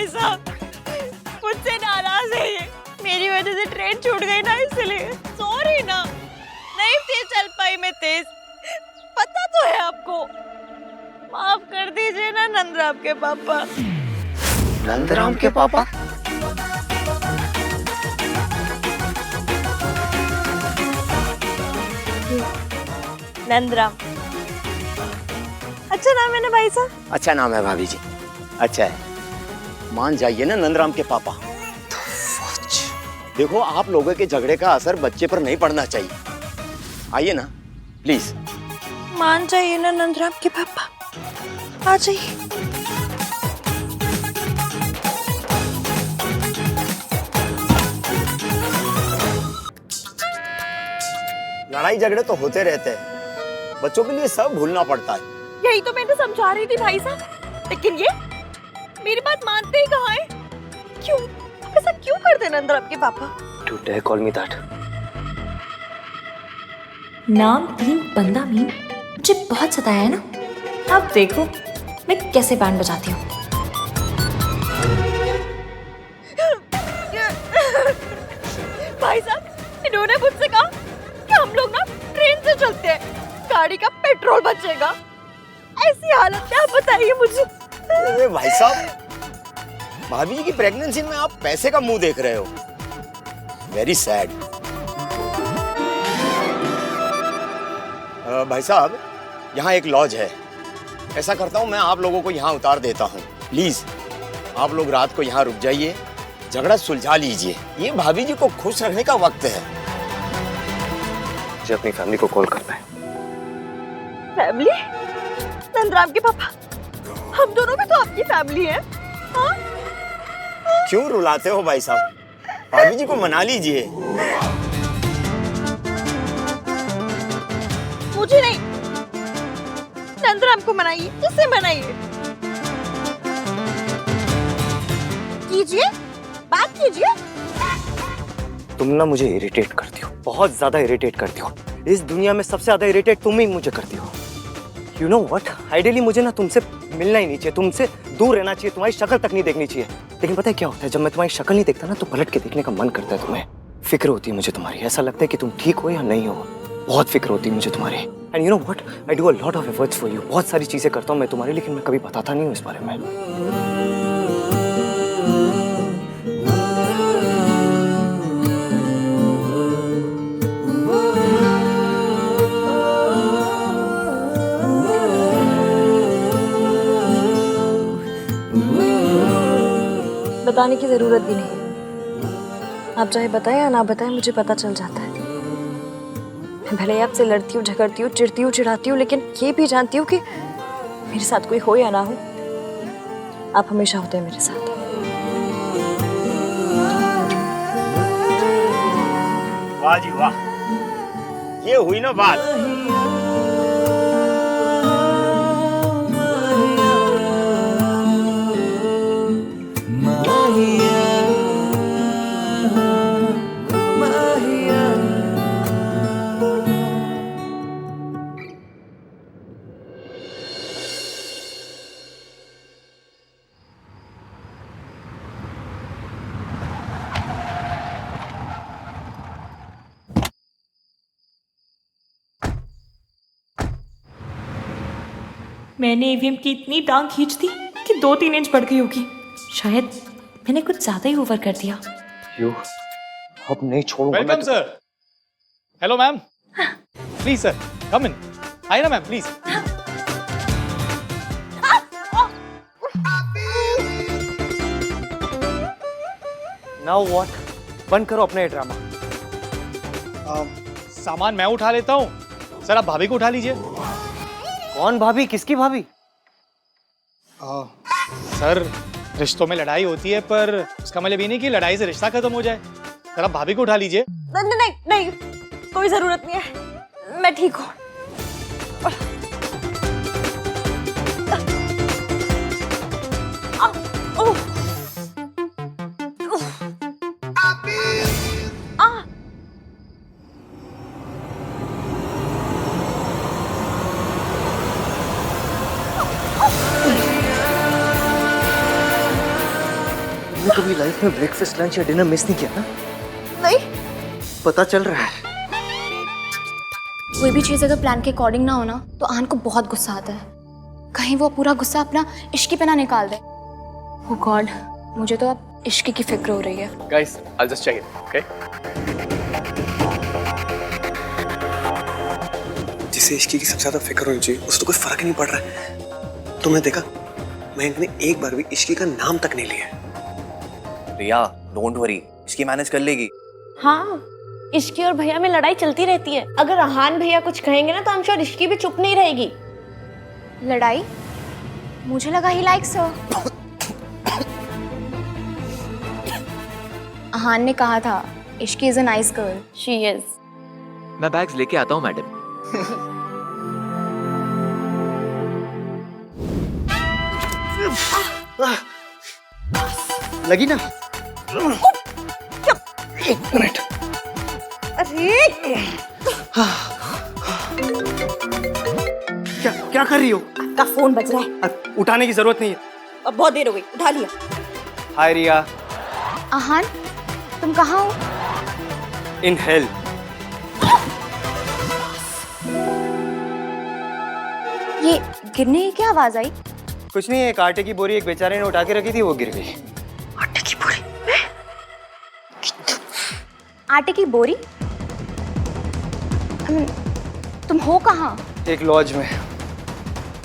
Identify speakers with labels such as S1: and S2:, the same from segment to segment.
S1: भाई साहब, मुझसे नाराज है ये। मेरी वजह से ट्रेन छूट गई ना, इसलिए सॉरी ना। नहीं तेज चल पाई मैं तेज, पता तो है आपको। माफ कर दीजिए ना नंदराम के पापा।
S2: नंदराम के पापा?
S1: नंदराम अच्छा नाम है ना भाई साहब?
S2: अच्छा नाम है भाभी जी, अच्छा है। मान जाइए ना नंदराम के पापा। देखो आप लोगों के झगड़े का असर बच्चे पर नहीं पड़ना चाहिए। आइए ना प्लीज।
S1: मान जाइए ना नंदराम के पापा, आ जाइए।
S2: लड़ाई झगड़े तो होते रहते हैं, बच्चों के लिए सब भूलना पड़ता है।
S1: यही तो मैं तो समझा रही थी भाई साहब, लेकिन ये मेरी बात मानते ही कहाँ है? क्यों ऐसा क्यों करते नंदराम के पापा?
S2: You dare call me that?
S3: नाम तीन बंदा मीन मुझे बहुत सताया है ना। अब देखो मैं कैसे बैंड बजाती हूँ।
S1: भाई साहब इन्होंने मुझसे कहा कि हम लोग ना ट्रेन से चलते हैं, गाड़ी का पेट्रोल बचेगा। ऐसी हालत क्या, आप बताइए मुझे।
S2: अरे भाई साहब, भाभी जी की प्रेगनेंसी में आप पैसे का मुंह देख रहे हो। Very sad. भाई साहब यहाँ एक लॉज है, ऐसा करता हूँ मैं आप लोगों को यहाँ उतार देता हूँ। प्लीज आप लोग रात को यहाँ रुक जाइए, झगड़ा सुलझा लीजिए। ये भाभी जी को खुश रखने का वक्त है। मुझे अपनी फैमिली को कॉल करना है।
S1: फैमिली? नंदराम के पापा, हम दोनों भी तो आपकी फैमिली है। हाँ?
S2: क्यों रुलाते हो भाई साहब? भाभी जी को मना लीजिए।
S1: मुझे नहीं, नंदराम को मनाइए, जिससे मनाइए। कीजिए, बात कीजिए।
S4: तुम ना मुझे इरिटेट करती हो, बहुत ज्यादा इरिटेट करती हो। इस दुनिया में सबसे ज्यादा इरिटेट तुम ही मुझे करती हो। यू नो व्हाट, आइडियली मुझे ना तुमसे मिलना ही नहीं चाहिए, तुमसे दूर रहना चाहिए, तुम्हारी शक्ल तक नहीं देखनी चाहिए। लेकिन पता है क्या होता है, जब मैं तुम्हारी शक्ल नहीं देखता ना तो पलट के देखने का मन करता है तुम्हें। फिक्र होती है मुझे तुम्हारी, ऐसा लगता है कि तुम ठीक हो या नहीं हो। बहुत फिक्र होती है मुझे तुम्हारी। And you know what, I do a lot of efforts for you. बहुत सारी चीजें करता हूँ मैं तुम्हारी, लेकिन मैं कभी बताता नहीं हूँ इस बारे में।
S3: बताने की जरूरत भी नहीं है। आप चाहे बताएं या ना बताएं, मुझे पता चल जाता है। मैं भले ही आपसे लड़ती हूँ, झगड़ती हूँ, चिढ़ती हूँ, चिढ़ाती हूँ, लेकिन ये भी जानती हूँ कि मेरे साथ कोई हो या ना हो, आप हमेशा होते हैं मेरे साथ।
S2: वाह जी वाह, ये हुई ना बात।
S5: मैंने ईवीएम की इतनी टांग खींच दी कि 2-3 इंच बढ़ गई होगी।
S3: शायद मैंने कुछ ज्यादा ही ओवर कर दिया।
S4: यू अब नहीं छोड़ूंगा।
S6: Welcome sir. Hello ma'am, please sir come in. आइए ना मैम प्लीज।
S4: नाउ व्हाट, बंद करो अपना ये ड्रामा।
S6: सामान मैं उठा लेता हूँ, सर आप भाभी को उठा लीजिए।
S4: कौन भाभी? किसकी भाभी?
S6: सर रिश्तों में लड़ाई होती है, पर उसका मतलब ये नहीं कि लड़ाई से रिश्ता खत्म हो जाए। सर आप भाभी को उठा लीजिए।
S1: नहीं नहीं नहीं, कोई जरूरत नहीं है, मैं ठीक हूँ।
S4: तुमने कभी लाइफ में ब्रेकफास्ट, लंच या डिनर मिस नहीं किया ना?
S3: नहीं।
S4: पता चल रहा है।
S7: कोई भी चीज़ अगर प्लान के अकॉर्डिंग ना हो ना तो आन को बहुत गुस्सा आता है। कहीं वो पूरा गुस्सा अपना इश्की पे ना निकाल दे। ओह गॉड, मुझे तो अब इश्की की फिक्र हो रही है।
S8: Guys, I'll just check it, okay?
S9: जिसे इश्की की सबसे ज्यादा फिक्र होनी चाहिए उसे तो कोई फर्क ही नहीं पड़ रहा है। तुमने देखा, मयंक ने एक बार भी इश्की का नाम तक नहीं लिया।
S8: रिया, डोंट वरी, इसकी मैनेज कर लेगी।
S1: हाँ, इश्की और भैया में लड़ाई चलती रहती है। अगर रहान भैया कुछ कहेंगे ना तो हम श्योर इश्की भी चुप नहीं रहेगी।
S7: लड़ाई? मुझे लगा ही लाइक्स हो। अहान ने कहा था Ishki is a nice girl.
S1: She is.
S8: मैं बैग्स लेके आता हूँ मैडम।
S4: लगी ना? एक मिनट।
S1: अरे
S4: क्या कर रही हो?
S1: आपका फोन बज रहा है।
S4: अब उठाने की जरूरत नहीं है।
S1: अब बहुत देर हो गई, उठा लिया।
S4: हाय रिया।
S7: अहान, तुम कहाँ हो?
S4: In hell.
S7: ये गिरने की क्या आवाज आई?
S4: कुछ नहीं, एक आटे की बोरी एक बेचारे ने उठा के रखी थी, वो गिर गई।
S7: आटे की बोरी? आटे की बोरी? तुम हो कहाँ?
S4: एक लॉज में।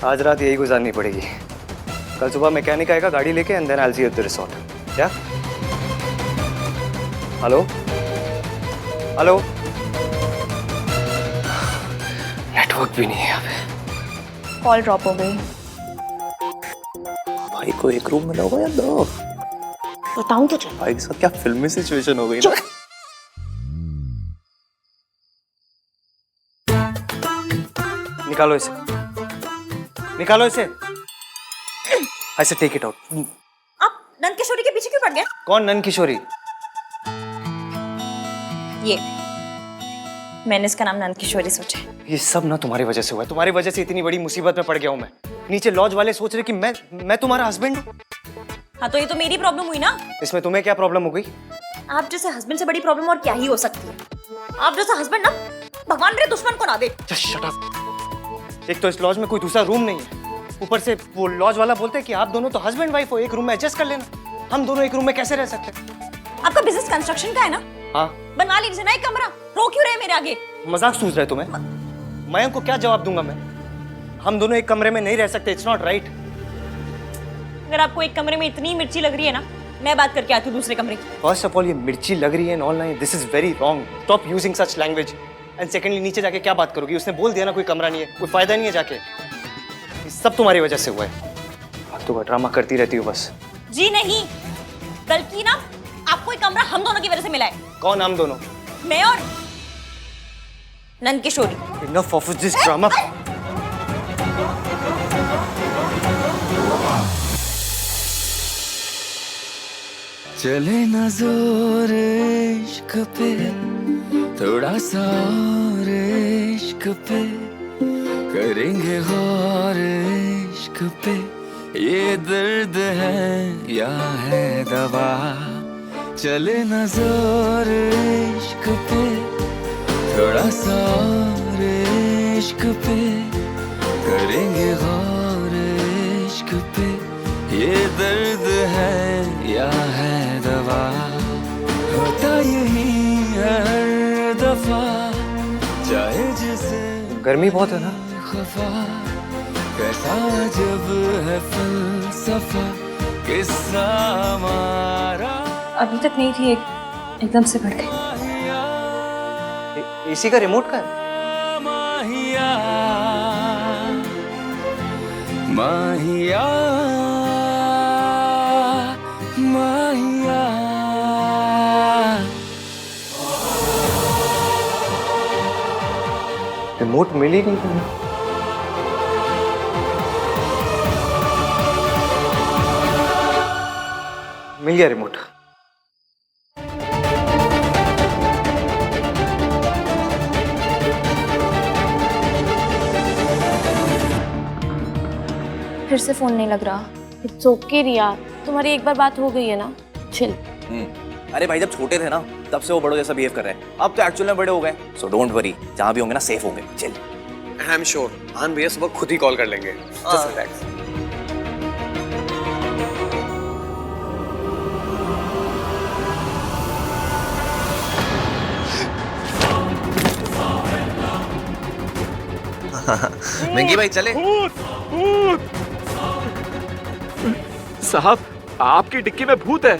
S4: आज रात यही गुजारनी पड़ेगी। कल सुबह मैकेनिक आएगा गाड़ी लेके, and then I will see you at the resort. क्या? Hello hello. नेटवर्क भी नहीं है यहाँ पे।
S7: कॉल ड्रॉप हो गई।
S8: भाई को एक रूम मिला होगा या दो?
S1: बताऊं तो चल।
S8: भाई के साथ क्या फिल्मी सिचुएशन हो गई ना।
S4: निकालो इसे, निकालो इसे। ऐसे टेक इट आउट।
S1: आप नंद किशोरी के पीछे क्यों पड़ गए?
S4: कौन नंद किशोरी?
S1: ये मैंने इसका नाम नंद किशोरी सोचा है।
S4: ये सब ना तुम्हारी वजह से हुआ है। तुम्हारी वजह से इतनी बड़ी मुसीबत में पड़ गया हूँ मैं। नीचे लॉज वाले सोच रहे कि मैं तुम्हारा हस्बैंड हूँ।
S1: हाँ तो ये तो मेरी प्रॉब्लम हुई ना।
S4: इसमें तुम्हें क्या प्रॉब्लम हो गई?
S1: आप जैसे हस्बैंड से बड़ी प्रॉब्लम और क्या ही हो सकती है। आप जैसा हस्बैंड ना भगवान मेरे दुश्मन को ना दे।
S4: Just shut up। एक तो इस लॉज में कोई दूसरा रूम नहीं है, ऊपर से वो लॉज वाला बोलते हैं कि आप दोनों तो हस्बैंड वाइफ हो, एक रूम में एडजस्ट कर लेना। हम दोनों एक रूम में कैसे रह सकते हैं?
S1: आपका बिजनेस कंस्ट्रक्शन का है ना?
S4: हाँ।
S1: बनवा लीजिए ना एक कमरा। रो क्यों रहे मेरे आगे?
S4: मजाक सूझ रहा है तुम्हें? मयंक को क्या जवाब दूंगा मैं? हम दोनों एक कमरे में नहीं रह सकते। It's not right.
S1: अगर आपको एक कमरे में इतनी मिर्ची लग रही है ना, मैं बात करके आती हूँ दूसरे कमरे की।
S4: फर्स्ट ऑफ ऑल ये मिर्ची लग रही है and all nine, this is very wrong. Stop using such language. And secondly, नीचे जाके क्या बात करोगी? उसने बोल दिया ना कोई कमरा नहीं है, कोई फायदा नहीं है जाके। ये सब तुम्हारी वजह से हुआ है। तो ड्रामा करती रहती हो बस।
S1: जी नहीं, बल्कि ना आपको एक कमरा हम दोनों की वजह से मिला है।
S4: कौन हम दोनों?
S1: मैं और नंद किशोरी।
S4: Enough of this drama.
S10: चले ना जोर इश्क पे, थोड़ा सा और इश्क पे, करेंगे गौर इश्क पे, ये दर्द है या है दवा। चले ना जोर इश्क पे, थोड़ा सा और इश्क पे, करेंगे गौर इश्क पे, ये दर्द है या है दवा। होता यही हर दफा, चाहे जिसे
S4: गर्मी बहुत है ना?
S10: खफा, कैसा जब है फलसफा, किस्सा हमारा।
S3: अभी तक नहीं थी, एकदम से बढ़ गई।
S4: एसी का रिमोट का है?
S10: माहिया माहिया माहिया।
S4: रिमोट मिल ही नहीं तुम्हें। मिल गया रिमोट।
S7: फिर से फोन नहीं लग रहा।
S1: इट्स ओके रिया, तुम्हारी एक बार बात हो गई है ना।
S7: चिल।
S8: अरे भाई जब छोटे थे ना तब से वो बड़ों जैसा बिहेव कर रहे हैं, अब तो एक्चुअल में बड़े हो गए। सो डोंट वरी, जहाँ भी होंगे ना सेफ होंगे। चिल।
S9: आई एम श्योर आन भैया सुबह खुद ही कॉल कर लेंगे। Just relax.
S8: मिंगी भाई चले।
S10: साहब आपकी डिक्की में भूत है।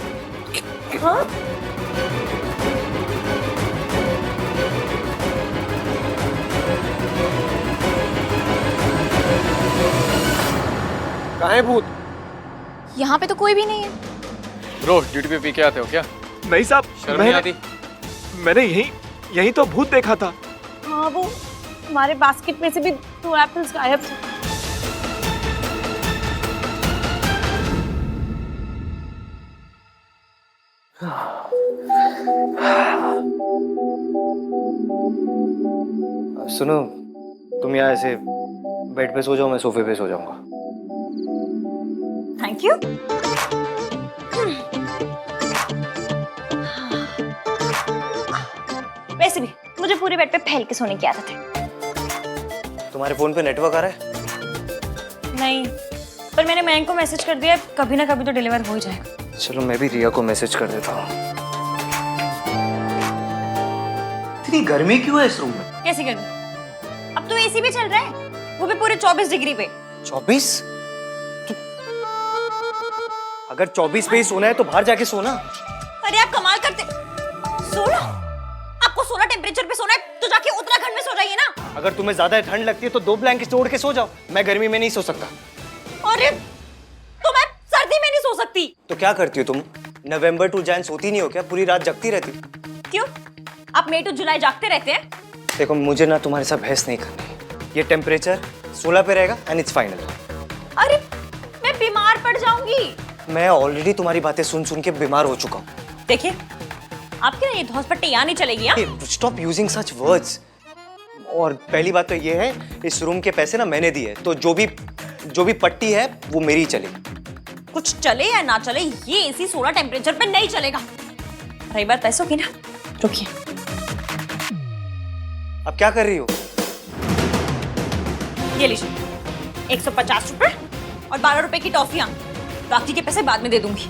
S9: कहाँ है भूत?
S7: यहाँ पे तो कोई भी नहीं है।
S11: ब्रो ड्यूटी पे पी के आते हो क्या?
S10: नहीं साहब,
S11: शर्म नहीं आती?
S10: मैंने यही तो भूत देखा था।
S1: हाँ वो हमारे बास्केट में से भी 2 एप्पल्स गायब थे।
S4: सुनो, तुम यहाँ ऐसे बेड पे सो जाओ, मैं सोफे पे सो जाऊंगा।
S1: Thank you. वैसे भी मुझे पूरे बेड पे फैल के सोने की आदत है।
S4: तुम्हारे फोन पे नेटवर्क आ रहा है?
S1: नहीं, पर मैंने मयंक को मैसेज कर दिया, कभी ना कभी तो डिलीवर हो ही जाएगा।
S4: चलो मैं भी रिया को मैसेज कर देता हूँ। इतनी गर्मी क्यों है इस रूम में?
S1: कैसी गर्मी? अब तो एसी भी चल रहा है, वो भी पूरे 24 डिग्री पे।
S4: 24? अगर 24 पे ही सोना है तो बाहर जाके सोना।
S1: अरे आप कमाल करते। सोना? आपको सोना टेम्परेचर पे सोना है तो जाके उत्तराखंड में सो जाइए ना।
S4: अगर तुम्हें ज्यादा ठंड लगती है तो 2 ब्लैंकेट ओढ़ के सो जाओ। मैं गर्मी में नहीं सो सकता।
S1: अरे तो मैं सर्दी में नहीं सो सकती।
S4: तो क्या करती हो तुम? नवंबर टू जैन सोती नहीं हो क्या? पूरी रात जगती रहती?
S1: क्यों? आप मई टू जुलाई जागते रहते हैं?
S4: देखो मुझे ना तुम्हारे साथ बहस नहीं करनी। ये टेम्परेचर 16 पे रहेगा एंड इट्स फाइनल।
S1: अरे मैं बीमार पड़ जाऊंगी।
S4: मैं ऑलरेडी तुम्हारी बातें सुन सुन के बीमार हो चुका हूँ।
S1: देखिए आपके ना ये धौंसपट्टी यहाँ नहीं चलेगी।
S4: Stop using such words. और पहली बात तो ये है, इस रूम के पैसे ना मैंने दिए, तो जो भी पट्टी है वो मेरी चलेगी।
S1: कुछ चले या ना चले, ये एसी 16 टेम्परेचर पे नहीं चलेगा। रही बात पैसों की ना, रुकिए।
S4: अब क्या कर रही हो?
S1: ये लीजिए 150 रुपए और 12 रुपए की टॉफियां। बाकी के पैसे बाद में दे दूंगी।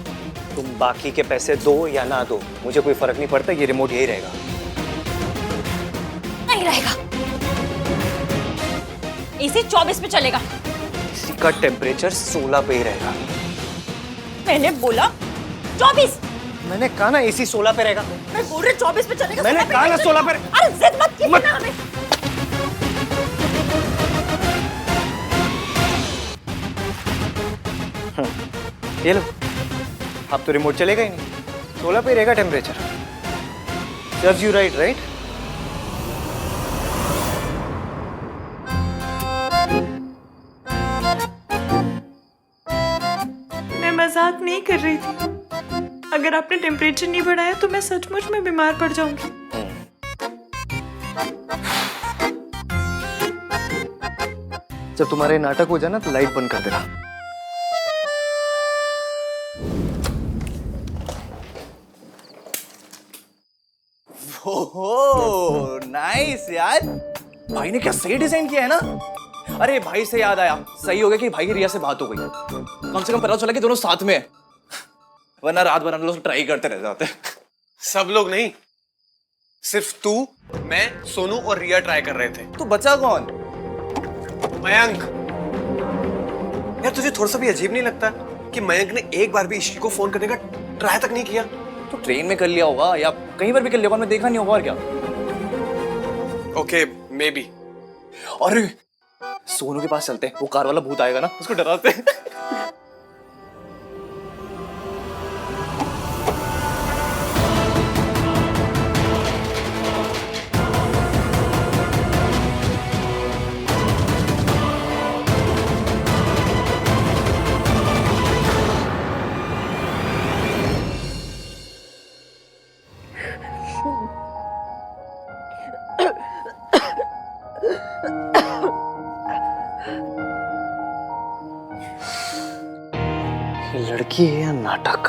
S4: तुम बाकी के पैसे दो या ना दो, मुझे कोई फर्क नहीं पड़ता। ये रिमोट यही रहेगा।
S1: नहीं रहेगा। एसी 24 पे चलेगा।
S4: इसी का टेम्परेचर 16 पे ही रहेगा।
S1: मैंने बोला 24।
S4: मैंने कहा ना एसी 16 पे रहेगा।
S1: मैं बोल रही 24 पे चलेगा।
S4: मैंने कहा ना 16 पे।
S1: अरे जिद मत कीजिए ना हमें।
S4: ये लो, अब तो रिमोट चलेगा ही नहीं। 16 पे रहेगा temperature. Serves you right, right?
S5: मैं मजाक नहीं कर रही थी। अगर आपने टेम्परेचर नहीं बढ़ाया तो मैं सचमुच में बीमार पड़ जाऊंगी।
S4: जब तुम्हारे नाटक हो जाए ना तो लाइट बंद कर देना।
S8: ओहो नाइस यार, भाई ने क्या सही डिजाइन किया है ना। अरे भाई से याद आया, सही हो गया कि भाई की रिया से बात हो गई। कम से कम पता चला कि दोनों साथ में है, वरना रात भर हम लोग ट्राई करते रह जाते।
S9: सब लोग नहीं, सिर्फ तू, मैं, सोनू और रिया ट्राई कर रहे थे।
S8: तो बचा कौन?
S9: मयंक। यार तुझे थोड़ा सा भी अजीब नहीं लगता कि मयंक ने एक बार भी इश्की को फोन करने का ट्राई तक नहीं किया?
S8: तो ट्रेन में कर लिया होगा या कहीं पर भी कर लिया होगा, मैं देखा नहीं होगा। और क्या?
S9: Okay may be.
S8: और सोनू के पास चलते हैं, वो कार वाला भूत आएगा ना, उसको डराते हैं।
S4: लड़की है या नाटक?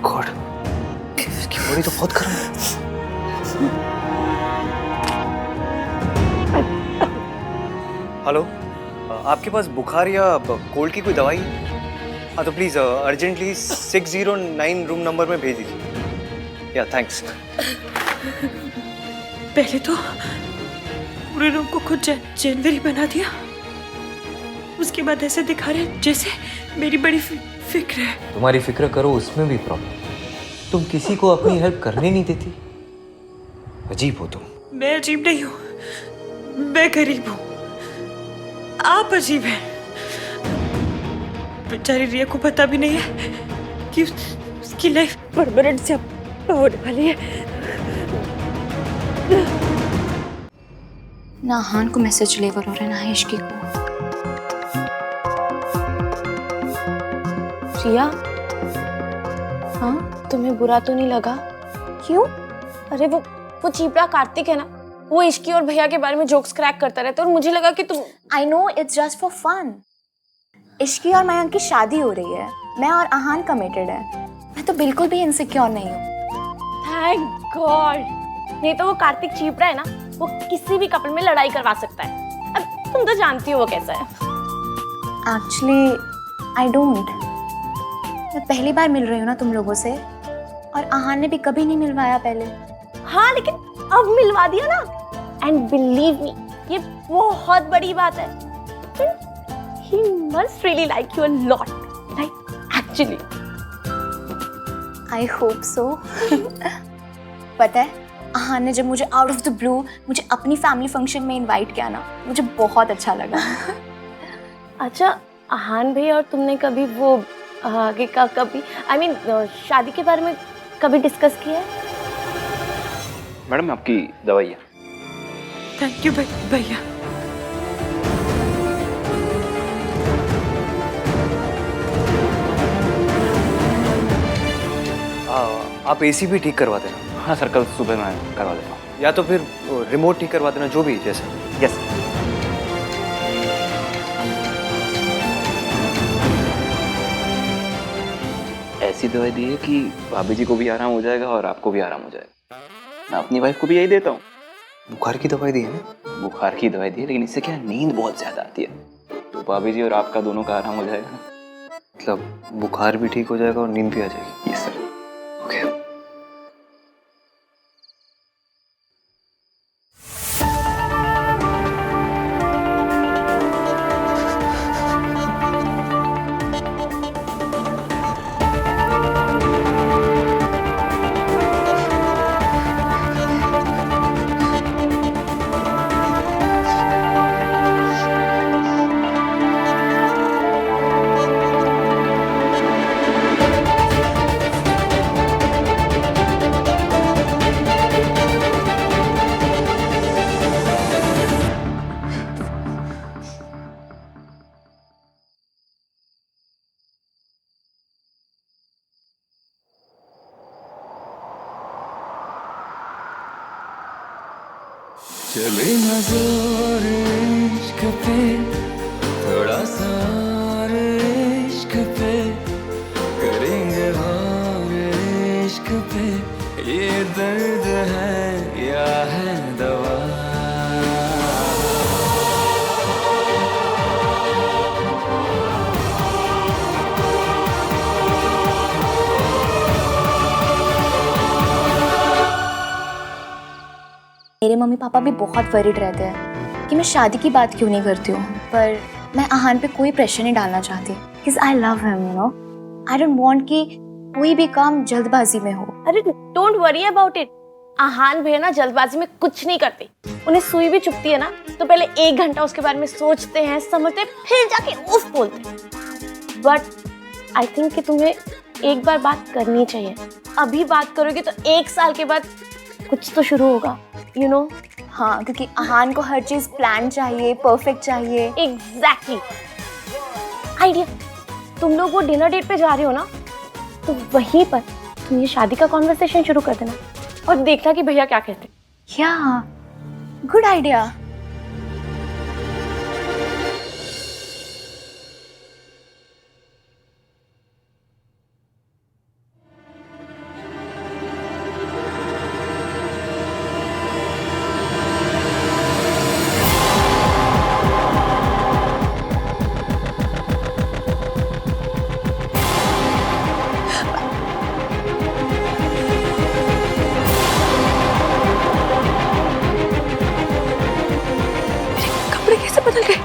S9: गॉड, इसकी बॉडी तो बहुत गर्म है।
S4: हेलो, आपके पास बुखार या कोल्ड की कोई दवाई है? हाँ तो प्लीज़ अर्जेंटली 609 रूम नंबर में भेज दीजिए। या थैंक्स।
S5: पहले तो पूरे रूम को खुद जनवरी बना दिया, उसके बाद ऐसे दिखा रहे जैसे मेरी बड़ी फिक्र है।
S12: तुम्हारी फिक्र करो उसमें भी प्रॉब्लम, तुम किसी को अपनी हेल्प करने नहीं देती। अजीब हो तुम।
S5: मैं अजीब नहीं हूँ, मैं गरीब हूँ, आप अजीब हैं। बेचारी रिया को पता भी नहीं है कि उसकी लाइफ परमानेंट से अब होने वाली है।
S7: ना हान को मैसेज डिलीवर हो रहा है ना इश्की को।
S3: रिया, हाँ तुम्हें बुरा तो नहीं लगा? क्यों? अरे वो चीपड़ा कार्तिक है ना, वो इश्की और भैया के बारे में जोक्स क्रैक करता रहता है और मुझे लगा कि तुम।
S7: I know it's just for fun. इश्की और मयंक की शादी हो रही है, मैं और आहान कमिटेड है। मैं तो बिल्कुल भी इनसिक्योर नहीं हूँ।
S3: थैंक गॉड, नहीं तो वो कार्तिक चीपड़ा है ना, वो किसी भी कपल में लड़ाई करवा सकता है। अब तुम तो जानती हो वो कैसा है।
S7: Actually I don't. मैं पहली बार मिल रही हूँ ना तुम लोगों से, और आहान ने भी कभी नहीं मिलवाया पहले।
S3: हाँ लेकिन अब मिलवा दिया ना, एंड बिलीव मी ये बहुत बड़ी बात है। He must really like you a lot, like actually.
S7: I hope so. पता है, आहान ने जब मुझे आउट ऑफ द ब्लू मुझे अपनी फैमिली फंक्शन में इनवाइट किया ना, मुझे बहुत अच्छा लगा।
S3: अच्छा, आहान भैया और तुमने कभी वो आगे का कभी I mean, शादी के बारे में कभी डिस्कस किया है?
S11: मैडम आपकी दवाई है।
S5: थैंक यू भैया।
S4: आप एसी भी ठीक करवा देना।
S11: हाँ सर, कल सुबह मैं करवा देता हूँ।
S4: या तो फिर रिमोट ठीक करवा देना, जो भी जैसे। यस।
S11: ऐसी दवाई दी है कि भाभी जी को भी आराम हो जाएगा और आपको भी आराम हो जाएगा। मैं अपनी वाइफ को भी यही देता हूँ।
S9: बुखार की दवाई दी है ना?
S11: बुखार की दवाई दी है, लेकिन इससे क्या नींद बहुत ज्यादा आती है, तो भाभी जी और आपका दोनों का आराम हो जाएगा।
S9: मतलब बुखार भी ठीक हो जाएगा और नींद भी आ जाएगी?
S11: Yes sir.
S9: ओके।
S13: चले ना जोर इश्क पे, थोड़ा सा और इश्क पे, करेंगे और इश्क पे, ये दर्द है या है दवा।
S7: मेरे मम्मी पापा भी बहुत वरीड रहते हैं कि मैं शादी की बात क्यों नहीं करती हूँ, पर मैं आहान पे कोई प्रेशर नहीं डालना चाहती, because I love him, you know. I don't want कि कोई भी काम जल्दबाजी में हो।
S3: अरे डोंट वरी अबाउट इट, आहान भैया ना जल्दबाजी में कुछ नहीं करते। उन्हें सुई भी चुभती है ना तो पहले 1 घंटा उसके बारे में सोचते हैं, समझते हैं, फिर जाके उफ बोलते हैं। बट आई थिंक कि तुम्हें एक बार बात करनी चाहिए। अभी बात करोगे तो 1 साल के बाद कुछ तो शुरू होगा, you know?
S7: हाँ, क्योंकि आहान को हर चीज प्लान चाहिए, परफेक्ट चाहिए।
S3: एग्जैक्टली। आइडिया, तुम लोग वो डिनर डेट पे जा रहे हो ना, तो वहीं पर
S7: तुम ये शादी का कॉन्वर्सेशन शुरू कर देना और देखना कि भैया क्या कहते। या गुड आइडिया।
S5: कपड़े कैसे बदल गए?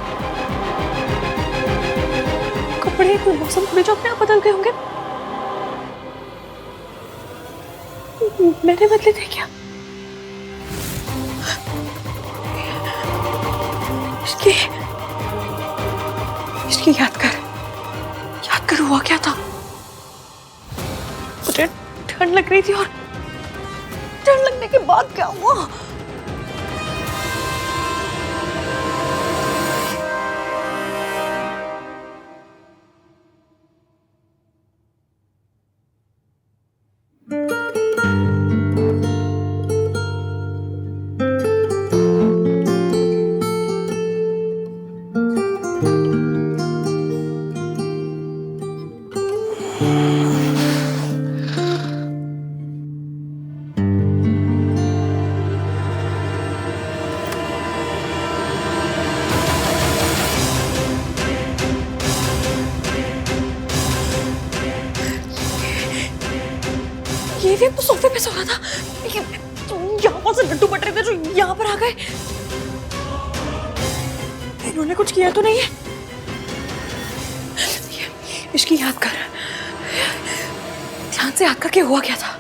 S5: कपड़े कोई मौसम थोड़ी जो अपने आप बदल गए होंगे। मैंने बदले थे क्या? इसकी याद कर हुआ क्या था? मुझे ठंड लग रही थी और ठंड लगने के बाद क्या हुआ? ये तो सोफे पे सो रहा था। यहाँ से लड्डू बट रहे थे जो यहाँ पर आ गए। इन्होंने कुछ किया तो नहीं है? इसकी याद कर, ध्यान से याद करके हुआ क्या था?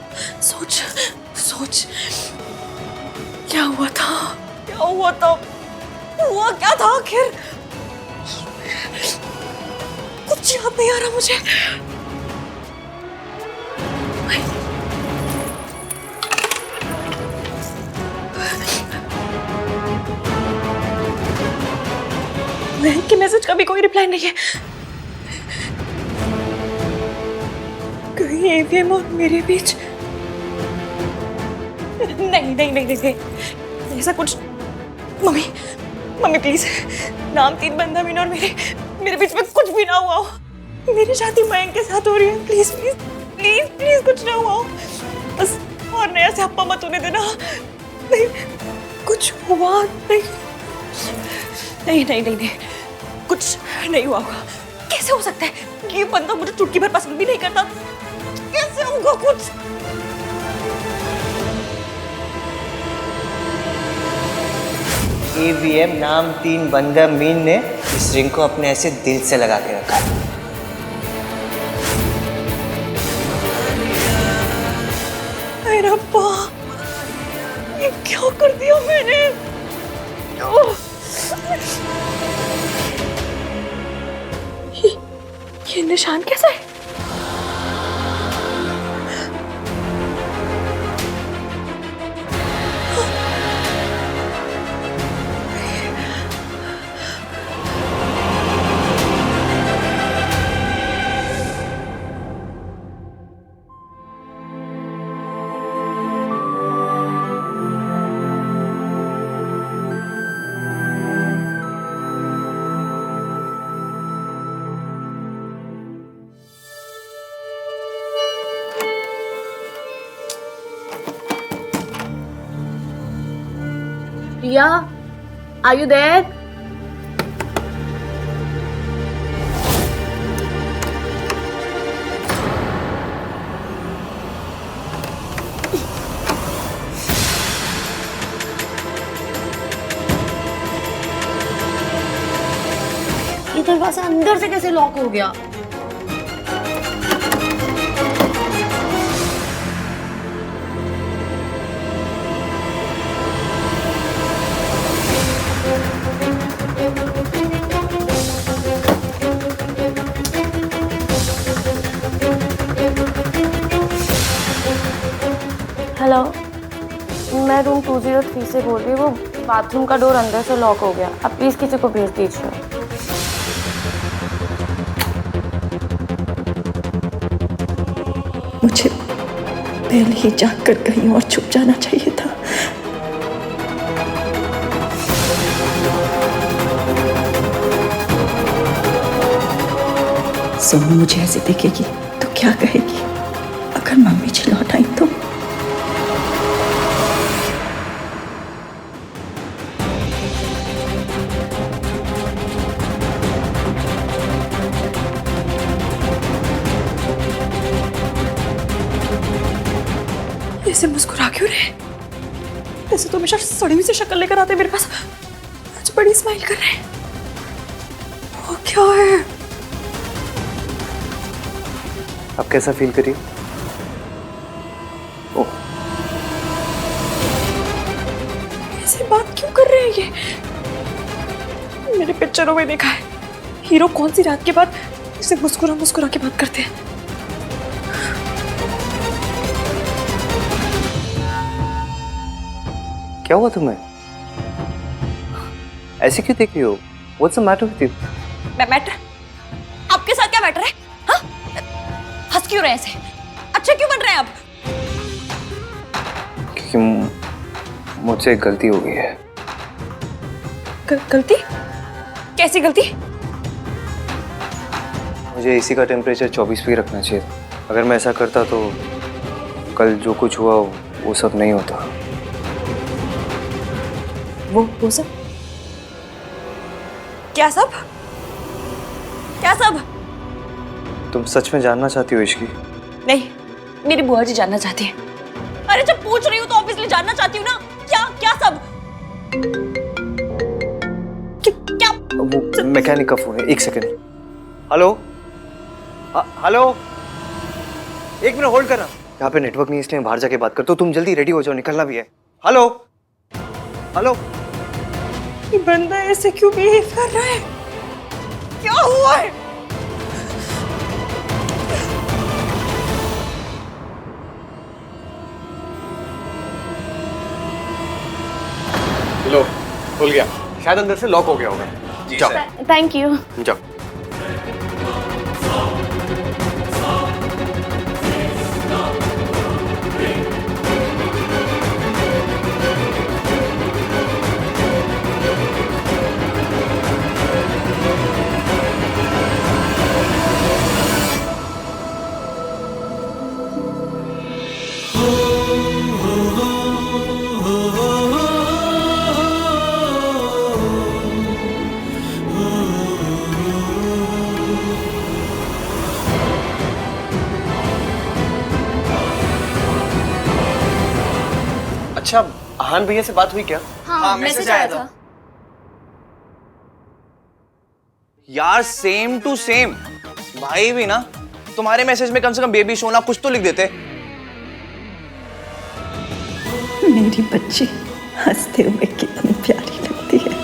S5: सोच क्या हुआ था? हुआ क्या था आखिर? कुछ याद नहीं आ रहा मुझे। महक के मैसेज का भी कोई रिप्लाई नहीं है। कहीं एवीएम और मेरे बीच नहीं ऐसा कुछ। मम्मी प्लीज, नाम 3 बंदा मीना और मेरे बीच में कुछ भी ना हुआ हो। मेरी शादी मयंक के साथ हो रही है। प्लीज कुछ ना हुआ हो। बस और नया से हप्पा मत होने देना। नहीं कुछ हुआ नहीं। कुछ नहीं हुआ होगा। कैसे हो सकता है? ये बंदा मुझे चुटकी भर पसंद भी नहीं करता। कैसे होगा कुछ?
S4: एवीएम नाम 3 बंदा मीन ने इस रिंग को अपने ऐसे दिल से लगा के रखा है।
S5: अरे रब्बा, ये क्या कर दिया मैंने? ये निशान कैसा है?
S7: Priya, are you there? ये दरवाजा अंदर से कैसे लॉक हो गया? हेलो, मैं रूम 203 से बोल रही हूँ। वो बाथरूम का डोर अंदर से लॉक हो गया। आप प्लीज किसी को भेज दीजिए।
S5: पहले ही जानकर कहीं और छुप जाना चाहिए था। सोनू मुझे ऐसे देखेगी तो क्या कहेगी? अगर मम्मी जी लौट आई तो? ऐसे मुस्कुरा क्यों रहे? ऐसे तो हमेशा सड़ी हुई सी शक्ल लेकर आते मेरे पास, आज बड़ी स्माइल कर रहे हैं। वो क्या है?
S4: आप कैसा फील करिए? ओह,
S5: ऐसे बात क्यों कर रहे हैं ये? मेरे पिक्चरों में देखा है, हीरो कौन सी रात के बाद इसे मुस्कुरा मुस्कुरा के बात करते हैं।
S4: क्या हुआ तुम्हें? ऐसे क्यों देख रही हो? What's the matter with you?
S1: Matter? आपके साथ क्या मैटर है? हाँ? हंस क्यों रहे हैं ऐसे? अच्छे क्यों बन रहे हैं आप?
S4: क्योंकि मुझसे एक गलती हो गई है।
S5: गलती? कैसी गलती?
S4: मुझे एसी का टेम्परेचर 24 पे रखना चाहिए था। अगर मैं ऐसा करता तो कल जो कुछ हुआ वो सब नहीं होता।
S5: वो सब? क्या सब? क्या सब?
S4: तुम सच में जानना चाहती हो इश्की?
S1: नहीं, मेरी बुआ जी जानना चाहती है। अरे जब पूछ रही हूँ तो ऑब्वियसली जानना चाहती हूँ ना। क्या क्या सब? क्या?
S4: वो मैकेनिक का फोन है, एक सेकंड। हेलो? हेलो? एक मिनट होल्ड करना। यहाँ पे नेटवर्क नहीं इसलिए बाहर जाके बात करता हूँ। तुम जल्दी रेडी हो जाओ, निकलना भी है। हेलो? हेलो?
S5: ये बंदा ऐसे क्यों बिहेव कर रहा है? क्या हुआ है?
S9: लो, खुल गया। शायद अंदर से लॉक हो गया होगा। जी सर।
S7: Thank you.
S9: जाओ। अच्छा, आहान भैया से बात हुई क्या?
S7: हाँ, मैसेज आया था।
S8: यार सेम टू सेम। भाई भी ना तुम्हारे मैसेज में कम से कम बेबी सोना कुछ तो लिख देते।
S5: मेरी बच्ची हंसते हुए कितनी प्यारी लगती है।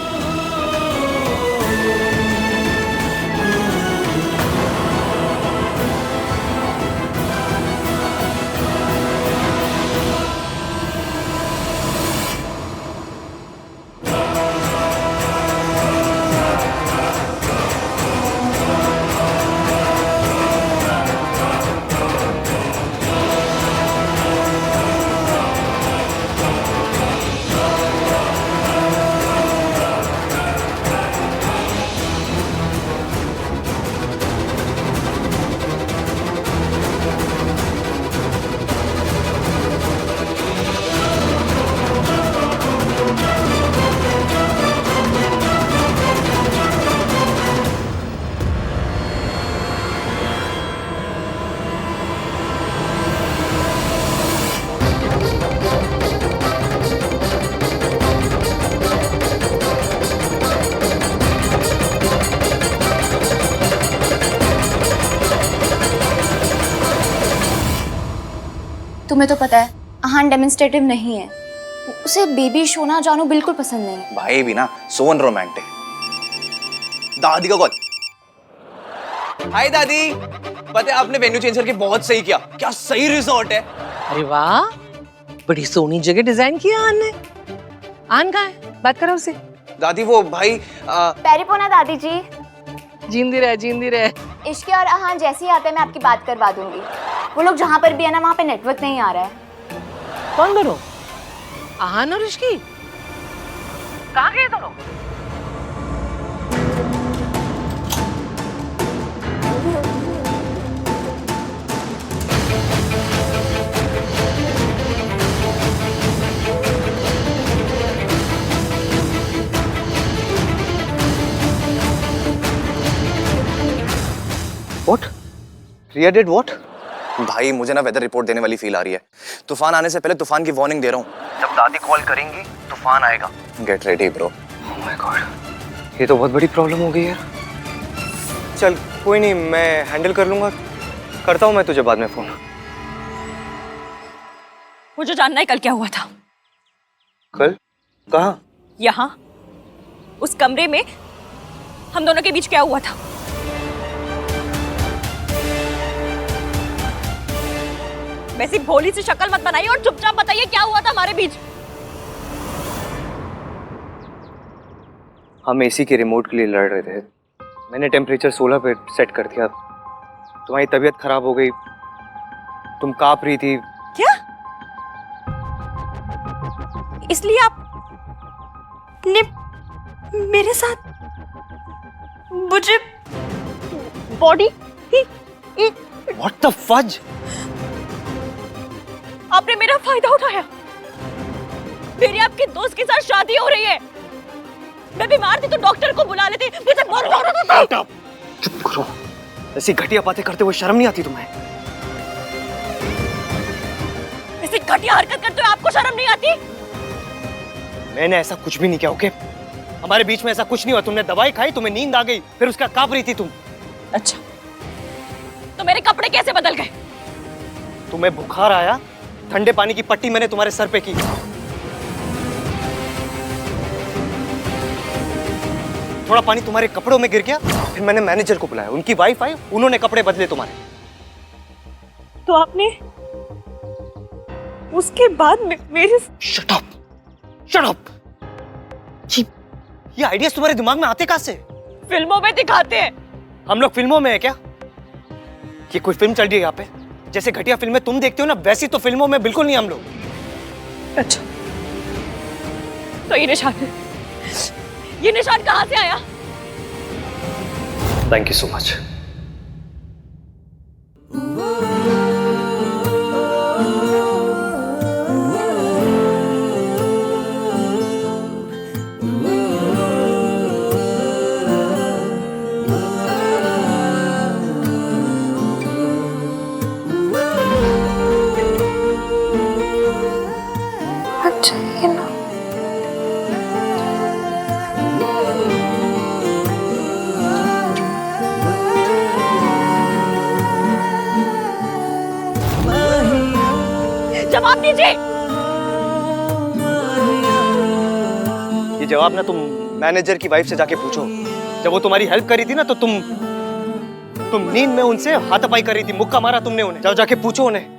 S7: तुम्हें तो पता है आहान डेमोन्स्ट्रेटिव नहीं है, उसे बेबी सोना जानू बिल्कुल पसंद नहीं है।
S8: भाई भी ना सोन रोमांटिक। दादी का कॉल। हाय दादी, पता है आपने वेन्यू चेंज करके बहुत सही किया। क्या सही रिजॉर्ट है।
S14: अरे वाह, बड़ी सोनी जगह डिजाइन किया आन ने। आन कहाँ है? बात करो उससे।
S8: दादी वो भाई
S7: पैरिपोना दादी जी।
S14: जिंदी रहे, जिंदी रहे।
S7: इश्के और आहान जैसे ही आते हैं मैं आपकी बात करवा दूंगी। वो लोग जहाँ पर भी है ना वहाँ पे नेटवर्क नहीं आ रहा है।
S14: कौन दोनों? आहान और ऋषि? कहाँ गए दोनों?
S4: What? Ria did what?
S8: भाई मुझे ना वेदर रिपोर्ट देने वाली फील आ रही है। तूफान आने से पहले तूफान की वार्निंग दे रहा हूँ। जब दादी कॉल करेंगी तूफान आएगा। Get ready bro.
S4: Oh my God, ये तो बहुत बड़ी प्रॉब्लम हो गई यार। चल कोई नहीं, मैं हैंडल कर लूंगा। करता हूँ मैं तुझे बाद में फोन।
S1: मुझे जानना है कल क्या हुआ था।
S4: कल? कहाँ?
S1: यहाँ उस कमरे में हम दोनों के बीच क्या हुआ था। वैसी भोली सी शक्ल मत बनाइए और चुपचाप बताइए क्या हुआ था हमारे बीच।
S4: हम एसी के रिमोट के लिए लड़ रहे थे। मैंने टेम्परेचर 16 पे सेट कर दिया। तुम्हारी तबीयत खराब हो गई, तुम कांप रही थी।
S1: क्या? इसलिए आप ने मेरे साथ मुझे बॉडी
S4: What the fudge?
S1: आपने मेरा फायदा उठाया। मेरी आपके दोस्त के साथ शादी हो रही है। मैं बीमार थी तो डॉक्टर को बुला लेते। मुझे बहुत जरूरत थी।
S4: चुप करो। ऐसी घटिया बातें करते हुए शर्म नहीं आती तुम्हें?
S1: ऐसी घटिया हरकत करते हुए आपको शर्म नहीं आती?
S4: मैंने ऐसा कुछ भी नहीं किया, ओके? हमारे बीच में ऐसा कुछ नहीं हुआ। तुमने दवाई खाई, तुम्हें नींद आ गई, फिर उसका कांप रही थी तुम।
S1: अच्छा, तो मेरे कपड़े कैसे बदल गए?
S4: तुम्हें बुखार आया, ठंडे पानी की पट्टी मैंने तुम्हारे सर पे की। थोड़ा पानी तुम्हारे कपड़ों में गिर गया, फिर मैंने मैनेजर को बुलाया, उनकी वाइफ आई, उन्होंने कपड़े बदले तुम्हारे।
S5: तो आपने उसके बाद मेरे
S4: शट अप, शट अप। ये आइडियाज तुम्हारे दिमाग में आते कहां से?
S1: फिल्मों में दिखाते हैं।
S4: हम लोग फिल्मों में है क्या? ये कोई फिल्म चल रही है यहाँ पे? जैसे घटिया फिल्में तुम देखते हो ना, वैसी तो फिल्मों में बिल्कुल नहीं हम लोग।
S1: अच्छा, तो ये निशान कहाँ से आया?
S4: Thank you so much.
S3: अच्छा ये ना
S1: जवाब दीजिए।
S4: ये जवाब ना तुम मैनेजर की वाइफ से जाके पूछो। जब वो तुम्हारी हेल्प करी थी ना, तो तुम नींद में उनसे हाथापाई कर रही थी, मुक्का मारा तुमने उन्हें। जाओ जाके पूछो उन्हें।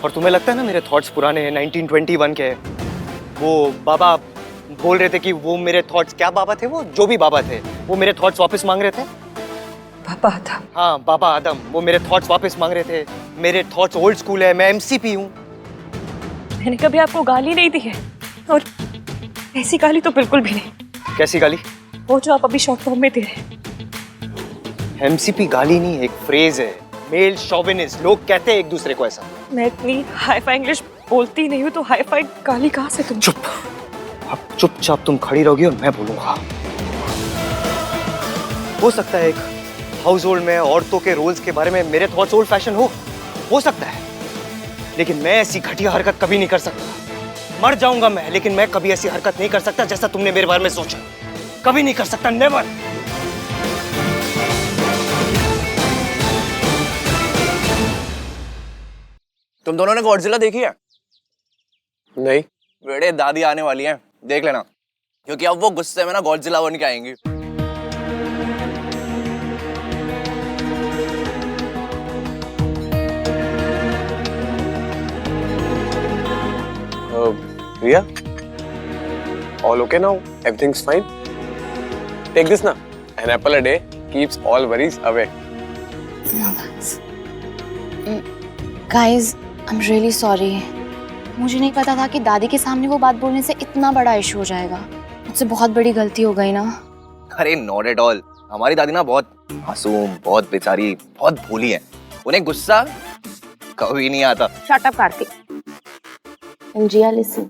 S4: और तुम्हें लगता है ना मेरे थॉट्स पुराने हैं, 1921 के हैं। वो बाबा बोल रहे थे कि वो मेरे थॉट्स, क्या बाबा थे वो, जो भी बाबा थे, वो मेरे थॉट्स वापस मांग रहे थे।
S3: बाबा आदम?
S4: हाँ, बाबा आदम, वो मेरे थॉट्स वापस मांग रहे थे। मेरे थॉट्स ओल्ड स्कूल है, मैं एमसीपी हूँ।
S5: मैंने कभी आपको गाली नहीं दी है, और ऐसी गाली तो बिल्कुल भी नहीं।
S4: कैसी गाली?
S5: वो जो आप अभी शॉर्ट फॉर्म में दे रहे हैं।
S4: एमसीपी गाली नहीं, एक फ्रेज है, मेल शोविनिस्ट। लोग कहते हैं एक दूसरे को ऐसा।
S5: मैं इतनी हाई फाई इंग्लिश बोलती नहीं हूँ, तो हाई फाई गाली कहाँ से तुम?
S4: चुप, अब चुपचाप तुम खड़ी रहोगी और मैं बोलूंगा। हो सकता है एक हाउस होल्ड में औरतों के रोल्स के बारे में मेरे थॉट्स ओल्ड फैशन हो सकता है, लेकिन मैं ऐसी घटिया हरकत कभी नहीं कर सकता। मर जाऊंगा मैं, लेकिन मैं कभी ऐसी हरकत नहीं कर सकता जैसा तुमने मेरे बारे में सोचा। कभी नहीं कर सकता, नेवर।
S8: तुम दोनों ने गॉडजिला देखी है?
S9: नहीं।
S8: बेटे दादी आने वाली है, देख लेना, क्योंकि अब वो गुस्से में ना गॉडजिला बन के आएंगी।
S9: Ria, all okay now? Everything's fine? Take this now. An apple a day keeps all worries away.
S7: No thanks. Guys, I'm really sorry. मुझे नहीं पता था कि दादी के सामने वो बात बोलने से इतना बड़ा इशू हो जाएगा। मुझसे बहुत बड़ी गलती हो गई ना।
S8: अरे नॉट एट ऑल। हमारी दादी ना बहुत मासूम, बहुत बेचारी, बहुत भोली है। उन्हें गुस्सा कभी नहीं आता।
S7: Shut up Kartik. Anjiya listen,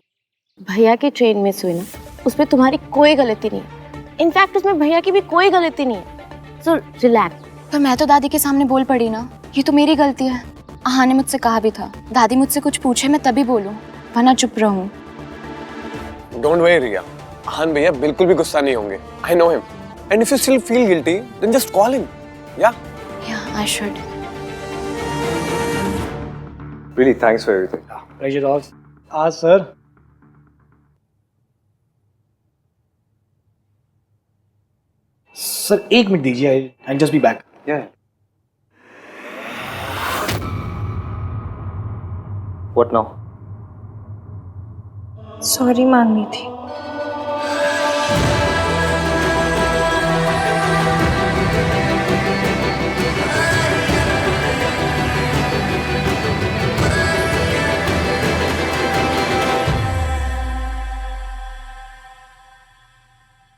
S7: भैया की ट्रेन मिस हुई ना, उसमें तुम्हारी कोई गलती नहीं है। इनफैक्ट उसमें भैया की भी कोई गलती नहीं है। So relax. पर मैं तो दादी के सामने बोल पड़ी ना, ये तो मेरी गलती है। आहा ने मुझसे कहा भी था, दादी मुझसे कुछ पूछे मैं तभी बोलूं, वरना चुप रहूं।
S9: Don't worry रिया, आहान भैया बिल्कुल भी गुस्सा नहीं होंगे। I know him. And if you still feel guilty, then just call him. Yeah?
S7: Yeah, I should.
S9: Really, thanks for everything.
S6: Pleasure all. Sir sir 1 minute दीजिए, I just be back.
S9: Yeah.
S4: What now?
S3: Sorry मांगनी थी।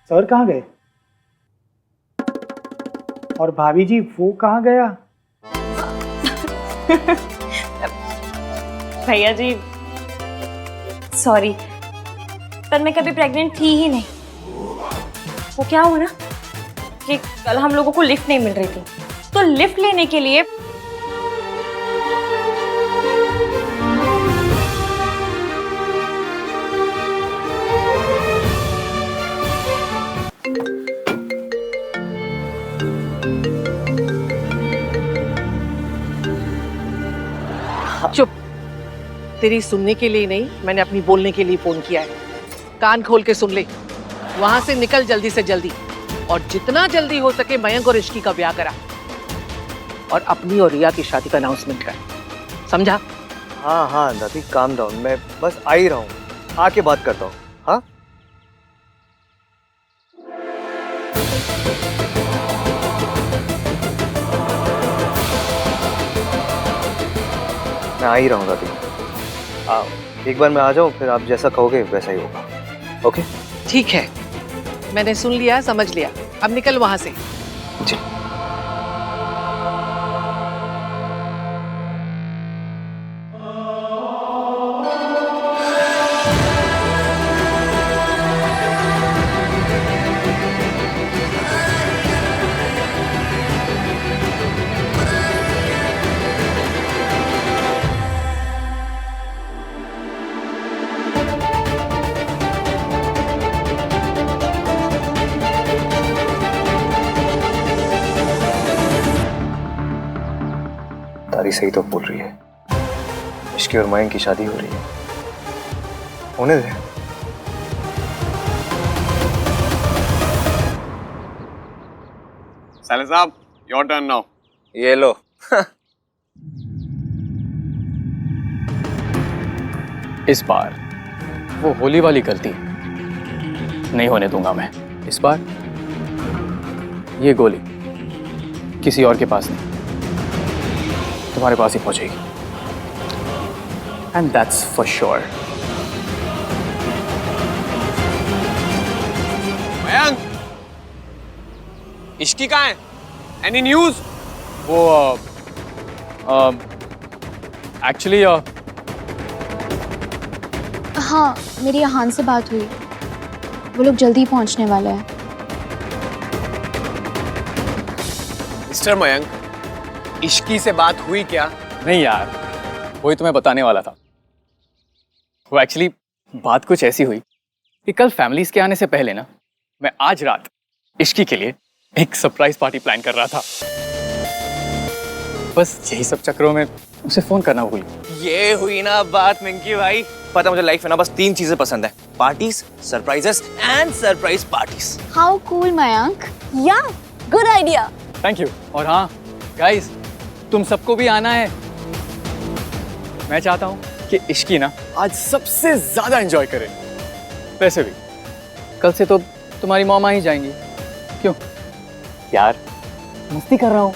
S6: Sir कहाँ गए? और भाभी जी वो कहाँ गया?
S5: भैया जी सॉरी, पर मैं कभी प्रेग्नेंट थी ही नहीं। वो क्या हुआ ना कि कल हम लोगों को लिफ्ट नहीं मिल रही थी, तो लिफ्ट लेने के लिए
S14: चुप। तेरी सुनने के लिए नहीं, मैंने अपनी बोलने के लिए फोन किया है। कान खोल के सुन ले। वहां से निकल जल्दी से जल्दी, और जितना जल्दी हो सके मयंक और इश्की का ब्याह करा, और अपनी और रिया की शादी का अनाउंसमेंट कर। समझा?
S4: हाँ हाँ दादी, काम डाउन, मैं बस आ ही रहा हूँ, आके बात करता हूँ। हाँ मैं आ ही रहा हूँ दादी। एक बार मैं आ जाऊँ, फिर आप जैसा कहोगे वैसा ही होगा। ओके
S14: ठीक है, मैंने सुन लिया, समझ लिया। अब निकल वहां से।
S4: जी। तारी सही तो बोल रही है, इश्की और मयंक की शादी हो रही है। होने दे।
S9: साले साहब, your turn now.
S8: ये लो।
S11: इस बार वो होली वाली गलती नहीं होने दूंगा मैं। इस बार ये गोली किसी और के पास नहीं, तुम्हारे पास ही पहुंचेगी। And that's for sure.
S9: Mayank, Ishki कहाँ है? Any news?
S11: वो एक्चुअली
S7: हाँ, मेरी आहान से बात हुई, वो लोग जल्दी पहुंचने वाले हैं।
S9: मिस्टर मयंक, इश्की से बात हुई क्या?
S11: नहीं यार, वही तुम्हें बताने वाला था। वो एक्चुअली बात कुछ ऐसी हुई कि कल फैमिलीज के आने से पहले ना, मैं आज रात इश्की के लिए एक सरप्राइज पार्टी प्लान कर रहा था। बस यही सब चक्करों में उसे फोन करना भूल गया।
S8: ये हुई ना बात मिंकी भाई। पता मुझे लाइफ में ना बस 3 चीजें पसंद है, parties, surprises and surprise parties.
S7: How cool Mayank.
S5: या गुड आइडिया।
S11: Thank you. और हाँ गाइस, तुम सबको भी आना है। मैं चाहता हूँ कि इश्की ना आज सबसे ज्यादा एंजॉय करे। वैसे भी कल से तो तुम्हारी मॉम आ ही जाएंगी। क्यों, यार मस्ती कर रहा हूँ।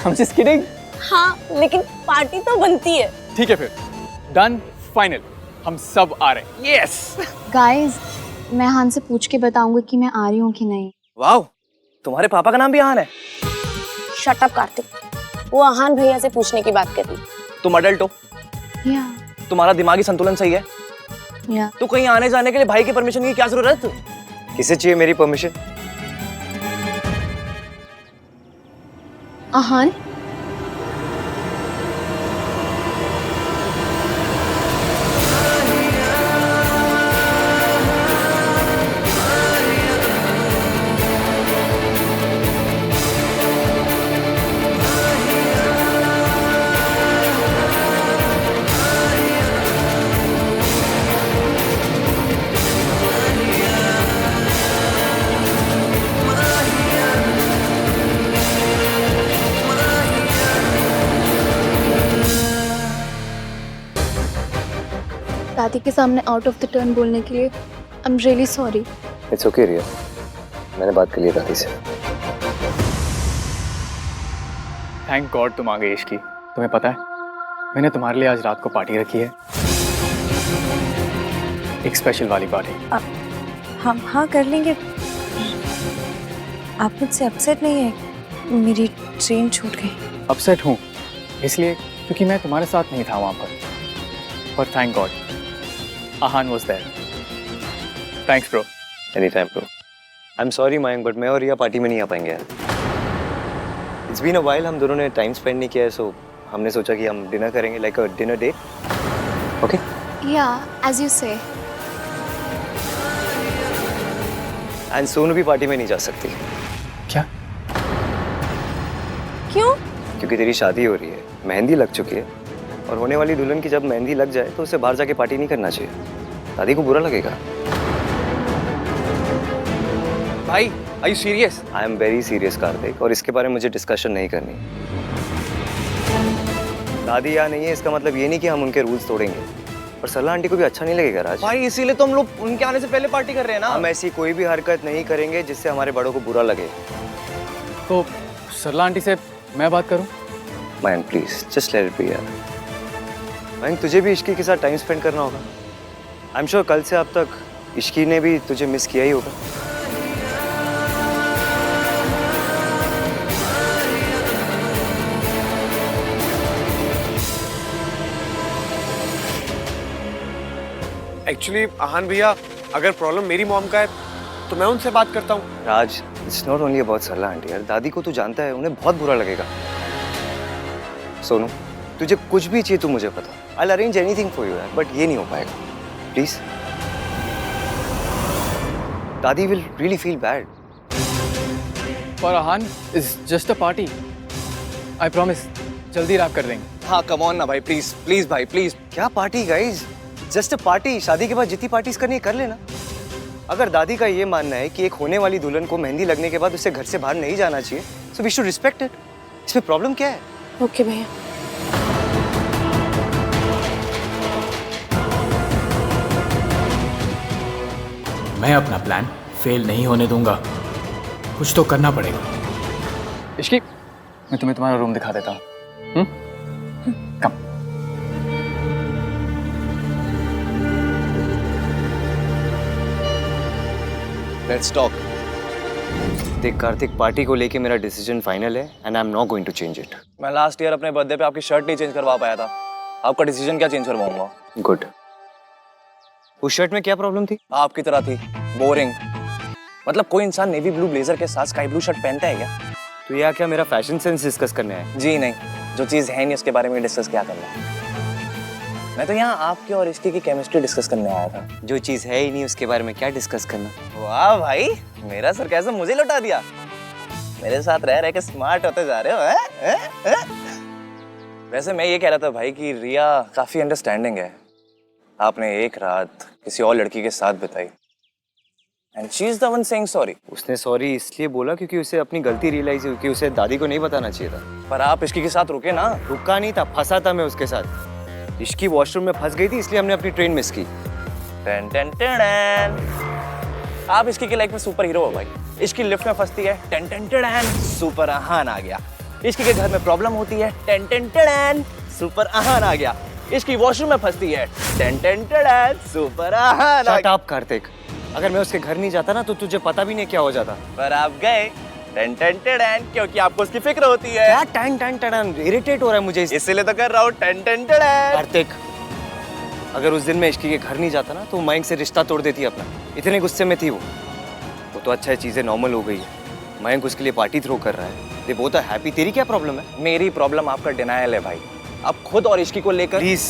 S11: I'm just kidding.
S1: हाँ लेकिन पार्टी तो बनती है।
S11: ठीक है फिर, डन, फाइनल, हम सब आ रहे हैं। यस।
S7: गाइस, मैं आहान से पूछ के बताऊंगी कि मैं आ रही हूँ कि नहीं।
S8: वाह, तुम्हारे पापा का नाम भी आहान है?
S1: शट अप कार्तिक, वो आहान भैया से पूछने की बात कर रही।
S8: तुम अडल्ट हो,
S7: या
S8: तुम्हारा दिमागी संतुलन सही है?
S7: या
S8: तो कहीं आने जाने के लिए भाई की परमिशन की क्या जरूरत?
S4: किसे चाहिए मेरी परमिशन?
S7: आहान, दादी के सामने आउट ऑफ द टर्न बोलने के लिए I am really sorry.
S4: It's okay Riya, मैंने बात कर ली दादी से।
S11: थैंक गॉड तुम आ गई इश्की। तुम्हें पता है मैंने तुम्हारे लिए आज रात को पार्टी रखी है, एक स्पेशल वाली पार्टी।
S3: हम हाँ कर लेंगे। आप मुझसे अपसेट नहीं है? मेरी ट्रेन छूट गई।
S11: अपसेट हूँ इसलिए क्योंकि मैं तुम्हारे साथ नहीं था वहाँ पर thank god Aahan was there. Thanks bro.
S4: Any time bro. I am sorry Mayank, but मैं और रिया पार्टी में नहीं आ पाएंगे यार। इट्स बीन अ व्हाइल, हम दोनों ने टाइम स्पेंड नहीं किया है, सो हमने सोचा कि हम डिनर करेंगे, like a dinner date. Okay?
S7: या as you say.
S4: And Sonu भी पार्टी में नहीं जा सकती।
S11: क्या?
S1: क्यों?
S4: क्योंकि तेरी शादी हो रही है, मेहंदी लग चुकी है, और होने वाली दुल्हन की जब मेहंदी लग जाए तो उसे बाहर जाके पार्टी नहीं करना चाहिए। दादी को बुरा लगेगा।
S8: भाई, are you serious?
S4: I am very serious Kartik, और इसके बारे में मुझे डिस्कशन नहीं करनी। दादी यहाँ नहीं है इसका मतलब ये नहीं कि हम उनके रूल्स तोड़ेंगे, और सरला आंटी को भी अच्छा नहीं लगेगा राज।
S8: भाई इसीलिए तो हम लोग उनके आने से पहले पार्टी कर रहे हैं ना।
S4: हम ऐसी कोई भी हरकत नहीं करेंगे जिससे हमारे बड़ों को बुरा लगे।
S11: तो सरला आंटी से मैं बात करूं?
S4: Mayank please just let it be यार। मयंक तुझे भी इश्की के साथ टाइम स्पेंड करना होगा। आई एम श्योर कल से अब तक इश्की ने भी तुझे मिस किया ही होगा।
S9: एक्चुअली आहान भैया, अगर प्रॉब्लम मेरी मॉम का है तो मैं उनसे बात करता हूँ।
S4: Raj, it's not only about Sarla aunty यार, दादी को तू जानता है, उन्हें बहुत बुरा लगेगा। सोनू, तुझे कुछ भी चाहिए तू मुझे बता, I will arrange anything for you यार, बट ये नहीं हो पाएगा प्लीज। दादी विल रियली फील बैड।
S11: पर Aahan is just a party, I promise जल्दी रैप कर देंगे।
S8: हाँ कम ऑन ना भाई, प्लीज प्लीज भाई प्लीज।
S4: क्या party guys, just a party. शादी के बाद जितनी पार्टीज करनी है कर लेना। अगर दादी का ये मानना है कि एक होने वाली दुल्हन को मेहंदी लगने के बाद उसे घर से बाहर नहीं जाना चाहिए, so we should respect it. इसमें प्रॉब्लम क्या है?
S3: ओके भैया।
S10: मैं अपना प्लान फेल नहीं होने दूंगा, कुछ तो करना पड़ेगा।
S11: इश्की, मैं तुम्हें तुम्हारा रूम दिखा देता हूँ। कम।
S8: Let's talk.
S4: देख कार्तिक, पार्टी को लेके मेरा डिसीजन फाइनल है and I am not going to change it.
S8: मैं लास्ट ईयर अपने बर्थडे पे आपकी शर्ट नहीं चेंज करवा पाया था, आपका डिसीजन क्या चेंज करवाऊंगा?
S4: गुड। उस शर्ट में क्या प्रॉब्लम थी?
S8: आपकी तरह थी, बोरिंग। मतलब कोई इंसान नेवी ब्लू ब्लेजर के साथ स्काई ब्लू शर्ट पहनता है क्या?
S4: तो यह क्या मेरा फैशन सेंस डिस्कस करने आया?
S8: जी नहीं, जो चीज है नहीं उसके बारे में डिस्कस क्या करना। मैं तो यहाँ आपके और इसकी की केमिस्ट्री डिस्कस करने आया था।
S4: जो चीज है ही नहीं उसके बारे में क्या डिस्कस करना?
S8: वाह भाई, मेरा सरकाज़म मुझे लौटा दिया। मेरे साथ रह रह के स्मार्ट होते जा रहे हो। वैसे मैं ये कह रहा था भाई कि रिया काफी अंडरस्टैंडिंग है। आपने एक रात किसी और लड़की के साथ बिताई and she is the one saying sorry.
S4: उसने सॉरी इसलिए बोला क्योंकि उसे अपनी गलती रियलाइज हुई कि उसे दादी को नहीं बताना चाहिए था।
S8: पर आप इसकी के साथ रुके ना।
S4: रुका नहीं था, फंसा था मैं उसके साथ। इश्की वॉशरूम में फंस गई थी इसलिए हमने अपनी ट्रेन मिस की।
S8: टन टन टन। आप इसकी की लाइफ में सुपर हीरो हो भाई। इसकी लिफ्ट में फंसती है, टेन टेन टेन, सुपर आहान आ गया। इसकी के घर में प्रॉब्लम होती है, टेन टेन टेन, सुपर आहान आ गया। इसकी वॉशरूम में फंसती है, टेन टेन टेन, सुपर आहान आ
S4: शट अप कार्तिक, अगर मैं उसके घर नहीं जाता ना तो तुझे पता भी नहीं क्या हो जाता।
S8: पर आप गए, टेन टेन टेन, क्योंकि आपको उसकी फिक्र होती है।
S4: क्या टेन टेन टेन, इरिटेट हो रहा है मुझे
S8: इसीलिए तो कर रहा हूँ टेन टेन टेन।
S4: कार्तिक, अगर उस दिन मैं इश्की के घर नहीं जाता ना तो मयंक से रिश्ता तोड़ देती अपना। इतने गुस्से में थी वो तो अच्छा है, चीजें नॉर्मल हो गई है। मयंक उसके लिए पार्टी थ्रो कर रहा है, दे बोथ आर हैप्पी। तेरी क्या प्रॉब्लम है?
S8: मेरी प्रॉब्लम आपका डिनायल है भाई। आप खुद और इश्की को लेकर
S4: प्लीज,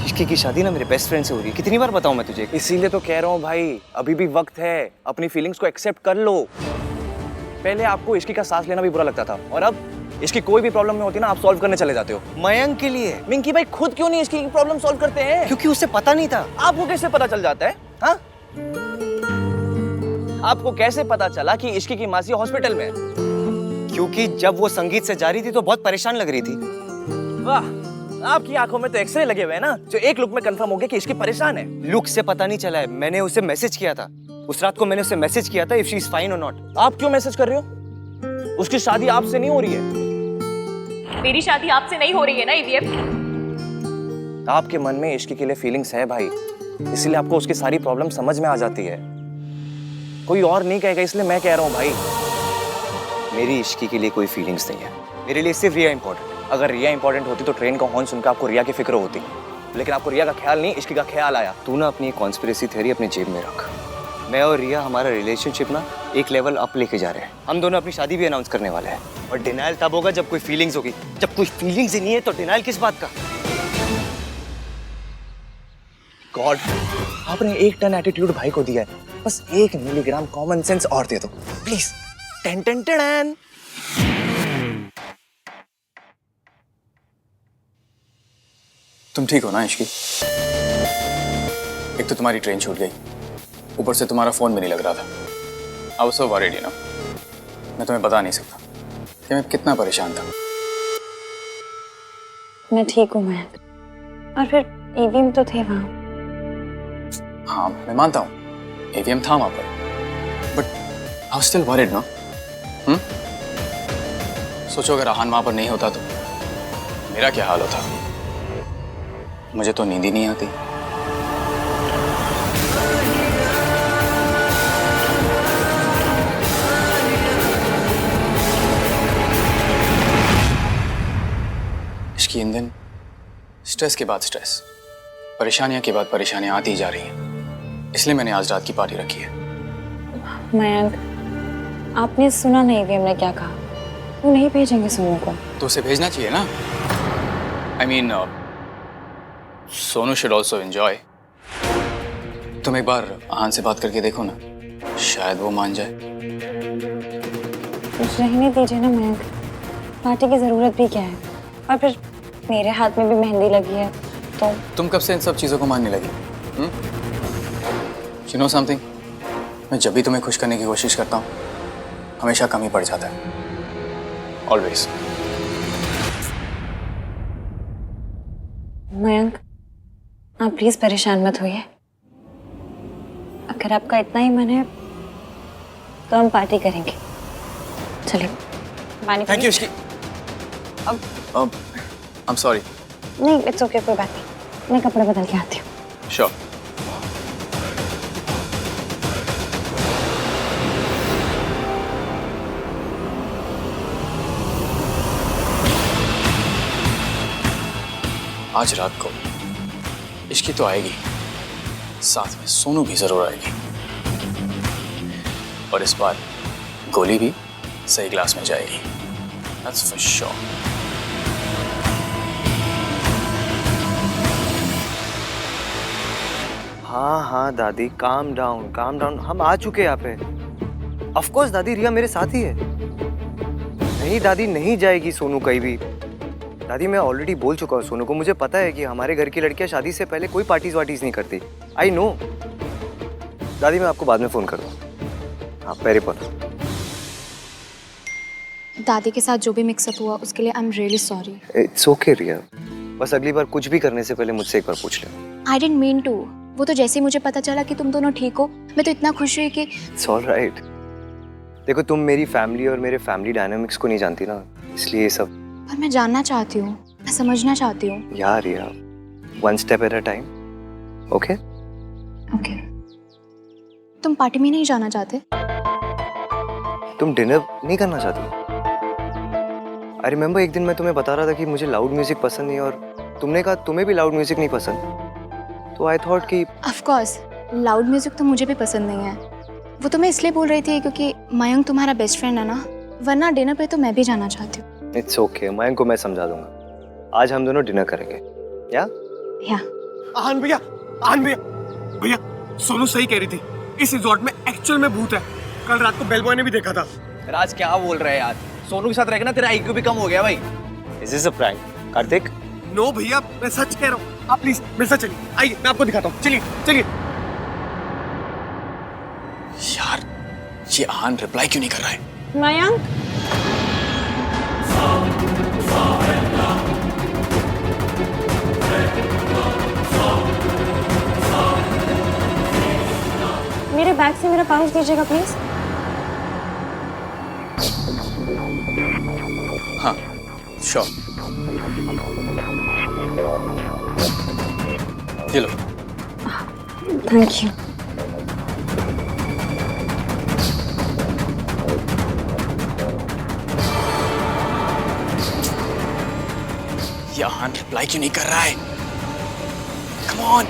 S4: इश्की की शादी ना मेरे बेस्ट फ्रेंड से हो रही है, कितनी बार बताऊं मैं तुझे?
S8: इसीलिए तो कह रहा हूँ भाई, अभी भी वक्त है, अपनी फीलिंग्स को एक्सेप्ट कर लो। पहले आपको इश्की का सांस लेना भी बुरा लगता था और अब इसकी कोई भी प्रॉब्लम में होती है ना, आप सॉल्व करने चले जाते हो।
S4: मयंक के लिए।
S8: मिंकी भाई खुद क्यों नहीं इसकी प्रॉब्लम सॉल्व करते हैं?
S4: क्योंकि उसे पता नहीं था।
S8: आपको कैसे पता चल जाता है? हाँ, आपको कैसे पता चला कि इश्की की मासी हॉस्पिटल में है?
S4: क्योंकि जब वो संगीत से जा रही थी तो बहुत परेशान लग रही थी।
S8: वाह, आपकी आंखों में तो एक्सरे लगे हुए हैं ना, जो एक लुक में कंफर्म हो गया कि इसकी परेशान है।
S4: लुक से पता नहीं चला है, मैंने उसे मैसेज किया था। उस रात को मैंने उसे मैसेज किया था इफ शी इज फाइन और नॉट।
S8: आप क्यों मैसेज कर रहे हो? उसकी शादी आपसे नहीं हो रही है।
S5: मेरी शादी आपसे नहीं हो रही है ना ईवीएम।
S8: आपके मन में इश्की के लिए फीलिंग्स है भाई, इसलिए आपको उसकी सारी प्रॉब्लम समझ में आ जाती है। कोई और नहीं कहेगा, इसलिए मैं कह रहा हूँ भाई।
S4: मेरी इश्की के लिए कोई फीलिंग्स नहीं है, मेरे लिए सिर्फ रिया इंपॉर्टेंट।
S8: अगर रिया इंपॉर्टेंट होती तो ट्रेन का हॉर्न सुनकर आपको रिया की फिक्र होती, लेकिन आपको रिया का ख्याल नहीं, इश्की का ख्याल आया।
S4: तू ना अपनी कॉन्स्पिरेसी थ्योरी अपनी जेब में रख। मैं और रिया हमारा रिलेशनशिप ना एक लेवल अप लेके जा रहे हैं। हम दोनों अपनी शादी भी अनाउंस करने वाले हैं। और डिनायल तब होगा जब कोई फीलिंग्स होगी। जब कोई फीलिंग्स ही नहीं है तो डिनायल किस बात का?
S8: गॉड, आपने 1 टन एटीट्यूड भाई को दिया है, बस 1 मिलीग्राम कॉमन सेंस और दे दो प्लीज। Ten ten ten.
S11: तुम ठीक हो ना इश्की? एक तो तुम्हारी ट्रेन छूट गई, ऊपर से तुम्हारा फोन भी नहीं लग रहा था। I was so worried, you know. मैं तुम्हें बता नहीं सकता कि मैं कितना परेशान था।
S3: मैं ठीक हूँ मयंक, और फिर ईवीएम तो थे वहाँ।
S11: हाँ, मैं मानता हूँ एवीएम था वहाँ पर, but I was still worried, no? सोचो अगर आहान वहाँ पर नहीं होता तो मेरा क्या हाल होता। मुझे तो नींद ही नहीं आती। इसकी इन दिन स्ट्रेस के बाद स्ट्रेस, परेशानियां के बाद परेशानियां आती जा रही हैं, इसलिए मैंने आज रात की पार्टी रखी है।
S3: मयंक, आपने सुना नहीं ईवीएम ने क्या कहा? वो नहीं भेजेंगे सोनू को।
S11: तो उसे भेजना चाहिए ना। I mean, Sonu should also enjoy. तुम एक बार आहान से बात करके देखो ना, शायद वो मान जाए।
S3: रहने दीजिए ना मयंक, पार्टी की जरूरत भी क्या है? और फिर मेरे हाथ में भी मेहंदी लगी है तो।
S11: तुम कब से इन सब चीजों को मानने लगी? You know something? मैं जब भी तुम्हें खुश करने की कोशिश करता हूँ हमेशा कम ही पड़ जाता है। Always.
S3: मयंक, आप प्लीज परेशान मत होइए। अगर आपका इतना ही मन है तो हम पार्टी करेंगे। चलिए पानी।
S11: Thank you Ishki. I'm sorry.
S3: नहीं, इट्स ओके, कोई बात नहीं। मैं कपड़े बदल के आती हूँ।
S11: Sure. आज रात को इश्की तो आएगी, साथ में सोनू भी जरूर आएगी, और इस बार गोली भी सही ग्लास में जाएगी। That's for sure.
S4: हाँ दादी, काम डाउन। हम आ चुके हैं यहाँ पे। ऑफ कोर्स दादी, रिया मेरे साथ ही है। नहीं दादी, नहीं जाएगी सोनू कहीं भी। दादी मैं ऑलरेडी बोल चुका हूँ सोनू को, मुझे पता है कि हमारे घर की लड़कियाँ शादी से पहले कोई पार्टीज वार्टीज नहीं करती। I know. दादी मैं आपको बाद में फोन करूँ। हाँ, पेरे पर।
S7: दादी के साथ जो भी मिक्सअप हुआ उसके लिए I am really sorry.
S4: It's okay Riya, बस अगली बार कुछ भी करने से पहले मुझसे एक बार पूछ ले।
S7: आई डिडंट मीन टू, वो तो जैसे ही मुझे पता चला कि तुम दोनों ठीक हो, मैं तो इतना खुश हुई कि
S4: इट्स ऑल राइट। देखो तुम मेरी फैमिली और मेरे फैमिली डायनामिक्स को नहीं जानती ना, इसलिए ये सब।
S7: पर मैं जानना चाहती हूँ, मैं समझना चाहती हूँ।
S4: यार one step at a time. Okay
S7: okay. तुम पार्टी में नहीं जाना चाहते?
S4: तुम डिनर नहीं करना चाहती? आई रिमेम्बर एक दिन मैं तुम्हें बता रहा था कि मुझे लाउड म्यूजिक पसंद नहीं, और तुमने कहा तुम्हें भी लाउड म्यूजिक नहीं पसंद। तो आई थॉट कि
S7: ऑफ कोर्स लाउड म्यूजिक तो मुझे भी पसंद नहीं है। वो तो मैं इसलिए बोल रही थी क्योंकि मयंक तुम्हारा बेस्ट फ्रेंड है ना, वरना डिनर पे तो मैं भी जाना चाहती हूँ।
S4: इट्स ओके, मयंक को मैं समझा दूंगा। आज हम दोनों डिनर करेंगे। या
S9: आहान भैया, भैया सोनू सही कह रही थी, इस रिजॉर्ट में एक्चुअल में भूत है। कल रात को बेल बॉय ने भी देखा था।
S8: राज क्या बोल रहे हैं यार, सोनू के साथ रहकर ना तेरा IQ भी कम हो गया भाई।
S4: Is this a prank Kartik?
S9: No भैया, मैं सच कह रहा हूँ। आप प्लीज मेरे साथ चलिए, आइए मैं आपको दिखाता हूँ। चलिए चलिए।
S10: यार ये आहान रिप्लाई क्यों नहीं कर रहा है?
S1: मयंक, मेरे बैग से मेरा पाउच दीजिएगा प्लीज।
S10: हाँ श्योर। ये लो।
S3: Thank you.
S10: ये आहान रिप्लाई क्यों नहीं कर रहा है? Come on.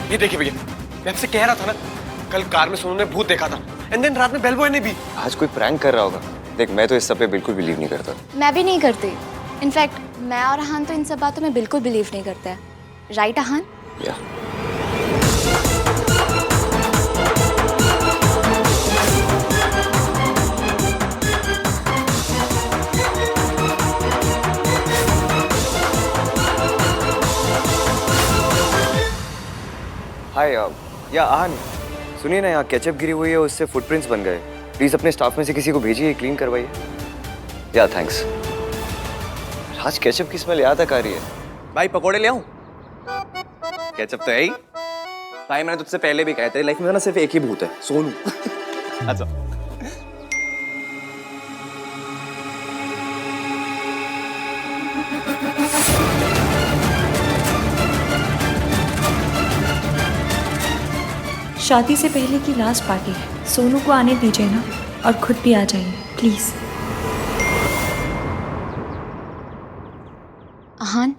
S9: ये देखिए भैया, मैं आपसे कह रहा था ना, कल कार में सोनू ने भूत देखा था, एंड देन रात में बेल बॉय ने भी।
S4: आज कोई प्रैंक कर रहा होगा। देख मैं तो इस सब पे बिल्कुल बिलीव नहीं करता।
S7: मैं भी नहीं करती। इनफैक्ट मैं और आहान तो इन सब बातों में बिल्कुल बिलीव नहीं करते हैं। राइट आहान?
S4: या हाय या आहान, सुनिए ना, यहाँ केचप गिरी हुई है, उससे फुटप्रिंट्स बन गए। प्लीज अपने स्टाफ में से किसी को भेजिए, क्लीन करवाइए। या थैंक्स। आज केचप की स्मेल यहाँ तक आ रही है।
S8: भाई पकोड़े ले आऊं? केचप तो है ही। भाई मैंने तुझसे पहले भी कहा, तेरी लाइफ में ना सिर्फ एक ही भूत है, सोनू। अच्छा
S5: शादी से पहले की लास्ट पार्टी है, सोनू को आने दीजिए ना, और खुद भी आ जाइए प्लीज।
S7: आहान,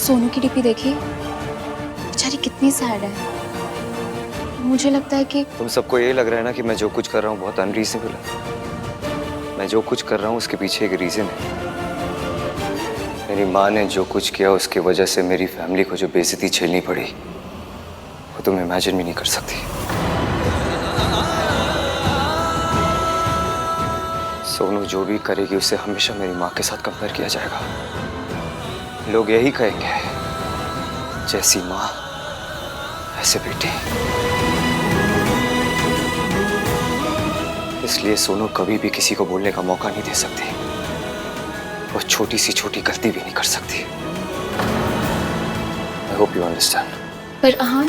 S7: सोनू की डीपी देखी, बेचारी कितनी सैड है। मुझे लगता है कि
S4: तुम सबको ये लग रहा है ना कि मैं जो कुछ कर रहा हूँ बहुत अनरीजनेबल है। मैं जो कुछ कर रहा हूँ उसके पीछे एक रीजन है। मेरी माँ ने जो कुछ किया उसकी वजह से मेरी फैमिली को जो बेइज्जती झेलनी पड़ी, वो तुम इमेजिन भी नहीं कर सकती। सोनू जो भी करेगी उसे हमेशा मेरी माँ के साथ कंपेयर किया जाएगा। लोग यही कहेंगे, जैसी माँ ऐसे बेटी। इसलिए सोनू कभी भी किसी को बोलने का मौका नहीं दे सकती। वो छोटी सी छोटी गलती भी नहीं कर सकती। I hope you understand.
S7: पर आहान,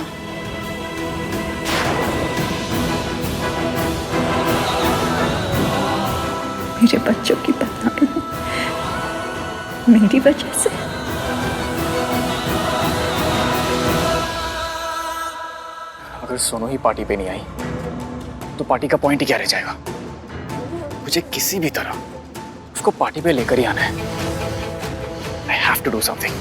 S5: मेरे बच्चों की बदनामी मेरी वजह से।
S10: अगर सोनू ही पार्टी पे नहीं आई तो पार्टी का पॉइंट ही क्या रह जाएगा? मुझे किसी भी तरह उसको पार्टी पे लेकर ही आना है। I have to do something.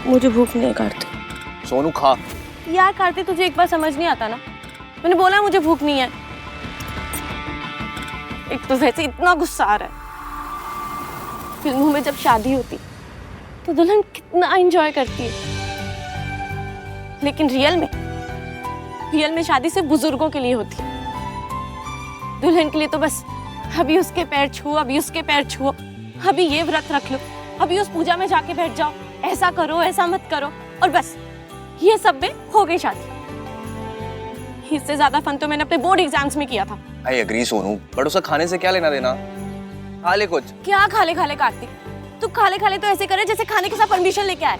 S5: मुझे भूख नहीं है कार्तिक।
S8: सोनू खा।
S5: यार कार्तिक तुझे एक बार समझ नहीं आता ना, मैंने बोला मुझे भूख नहीं है। एक तो वैसे इतना गुस्सा आ रहा है, फिल्मों में जब शादी होती तो दुल्हन कितना एंजॉय करती है, लेकिन रियल में शादी सिर्फ बुजुर्गों के लिए होती है। दुल्हन के लिए तो बस अभी उसके पैर छुओ, अभी उसके पैर छुओ, अभी ये व्रत रख लो, अभी उस पूजा में जाके बैठ जाओ, ऐसा करो ऐसा मत करो, और बस ये सब में हो गई शादी। इससे ज्यादा फन तो मैंने अपने बोर्ड एग्जाम्स में किया था।
S8: आई एग्री सोनू, बट उसका खाने से क्या लेना देना? खा ले कुछ।
S5: क्या खाले खाले कार्तिक, तू खाले खाले तो ऐसे करे जैसे खाने के साथ परमिशन लेके आए।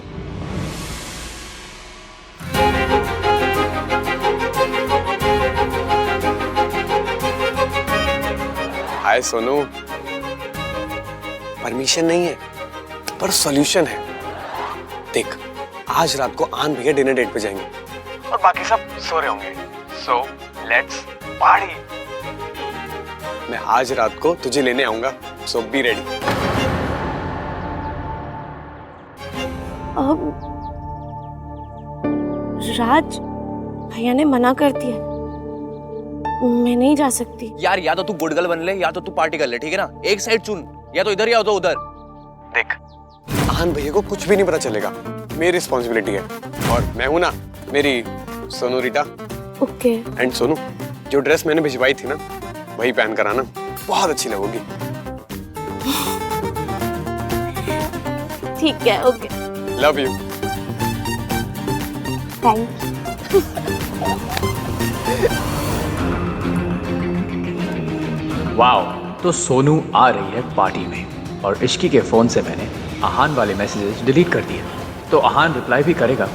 S9: हाय सोनू, परमिशन नहीं है पर सॉल्यूशन है। देख, आज रात को आन भैया डिनर डेट पे जाएंगे और बाकी सब सो रहे होंगे, सो लेट्स पार्टी। मैं आज रात को तुझे लेने आऊंगा, सो बी रेडी।
S5: राज भैया ने मना कर दिया, मैं नहीं जा सकती।
S8: यार या तो तू गुड गर्ल बन ले या तो तू पार्टी कर ले, ठीक है ना? एक साइड चुन, या तो इधर या तो उधर।
S9: देख, आन भैया को कुछ भी नहीं पता चलेगा, मेरी रिस्पॉन्सिबिलिटी है। और मैं हूं ना, मेरी सोनू रीटा।
S5: ओके।
S9: एंड सोनू, जो ड्रेस मैंने भिजवाई थी ना, वही पहन कर आना, बहुत अच्छी लगोगी।
S5: ठीक है, okay.
S9: Love you.
S5: Thank you.
S11: Wow, तो सोनू आ रही है पार्टी में, और इश्की के फ़ोन से मैंने आहान वाले मैसेजेस डिलीट कर दिए। तो आहान रिप्लाई भी करेगा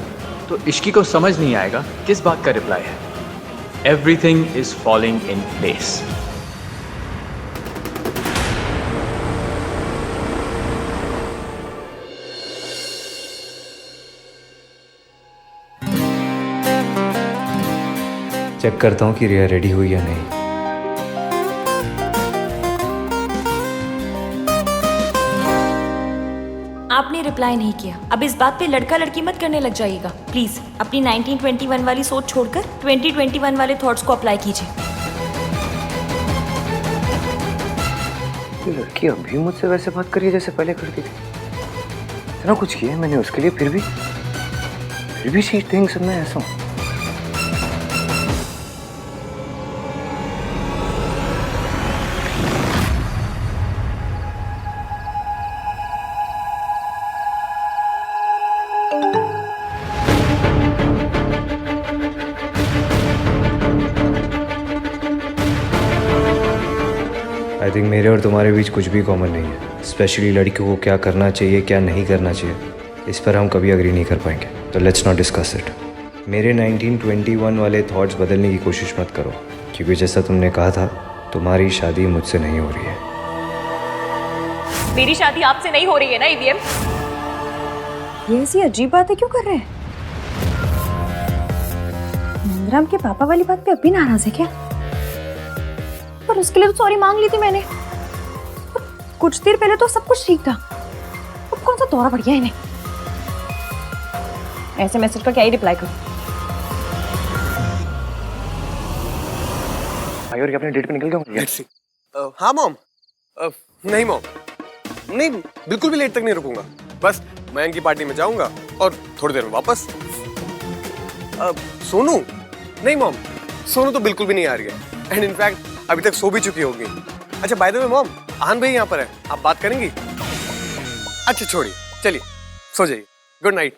S11: तो इश्की को समझ नहीं आएगा किस बात का रिप्लाई है। Everything is falling in place.
S12: Check करता हूँ कि रिया रेडी हुई या नहीं।
S3: आपने रिप्लाई नहीं किया, अब इस बात पे लड़का लड़की मत करने लग जाइएगा प्लीज। अपनी 1921 वाली सोच छोड़कर 2021 वाले थॉट्स को अप्लाई कीजिए।
S12: ये लड़की अभी मुझसे वैसे बात करी है जैसे पहले करती थी। इतना कुछ किया है मैंने उसके लिए, फिर भी शी थिंक्स मैं ऐसा हूँ। आई थिंक मेरे और तुम्हारे बीच कुछ भी कॉमन नहीं है, स्पेशली लड़कियों को क्या करना चाहिए क्या नहीं करना चाहिए, इस पर हम कभी अग्री नहीं कर पाएंगे। तो लेट्स नॉट डिस्कस इट। मेरे 1921 वाले थॉट्स बदलने की कोशिश मत करो, क्योंकि जैसा तुमने कहा था, तुम्हारी शादी मुझसे नहीं हो रही है।
S3: मेरी शादी आपसे नहीं हो रही है ना ईवीएम?
S5: ये ऐसी अजीब बातें क्यों कर रहे हैं? नंदराम के पापा वाली बात पे अभी नाराज है क्या? पर उसके लिए तो सॉरी मांग ली थी मैंने। कुछ देर पहले तो सब कुछ ठीक था, अब कौन सा दौरा पड़ गया इन्हें? ऐसे मैसेज का क्या ही रिप्लाई करूं?
S9: भाई और अपने डेट पे निकल गया। हाँ मॉम। नहीं मॉम, नहीं बिल्कुल भी लेट तक नहीं रुकूंगा। बस मयंक की पार्टी में जाऊंगा और थोड़ी देर में वापस। सोनू? नहीं मॉम, सोनू तो बिल्कुल भी नहीं आ रही है, एंड इनफैक्ट अभी तक सो भी चुकी होगी। अच्छा बाय द वे मॉम, आहान भाई यहाँ पर है, आप बात करेंगी? अच्छा छोड़िए, चलिए सो जाइए, गुड नाइट।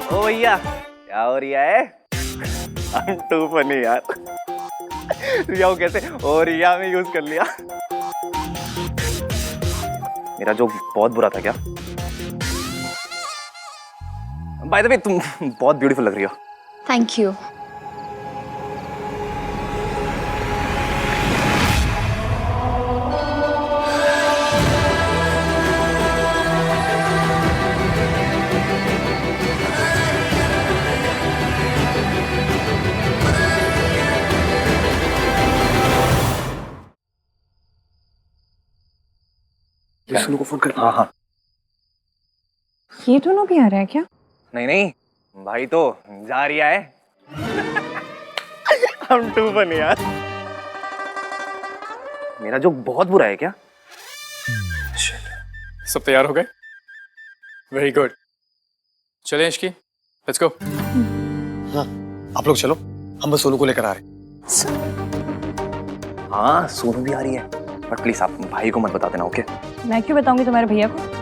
S8: ओ भैया, क्या हो रहा है? टू फनी यार। रिया को कैसे ओ रिया में यूज कर लिया। मेरा जोक बहुत बुरा था क्या? बाय द वे तुम बहुत ब्यूटीफुल लग रही हो।
S7: Thank you.
S9: सोनू को फोन कर।
S8: हाँ हाँ।
S3: ये दोनों भी आ रहा है क्या?
S8: नहीं नहीं, भाई तो जा रिया है। हम टू बने यार। मेरा जोक बहुत बुरा है क्या?
S11: सब तैयार हो गए? Very good. चलें इश्की, लेट्स गो।
S9: हाँ, आप लोग चलो, हम बस सोनू को लेकर आ रहे हैं।
S8: हाँ, सोनू भी आ रही है, बट प्लीज आप भाई को मत बता देना, ओके?
S3: मैं क्यों बताऊंगी तुम्हारे भैया को?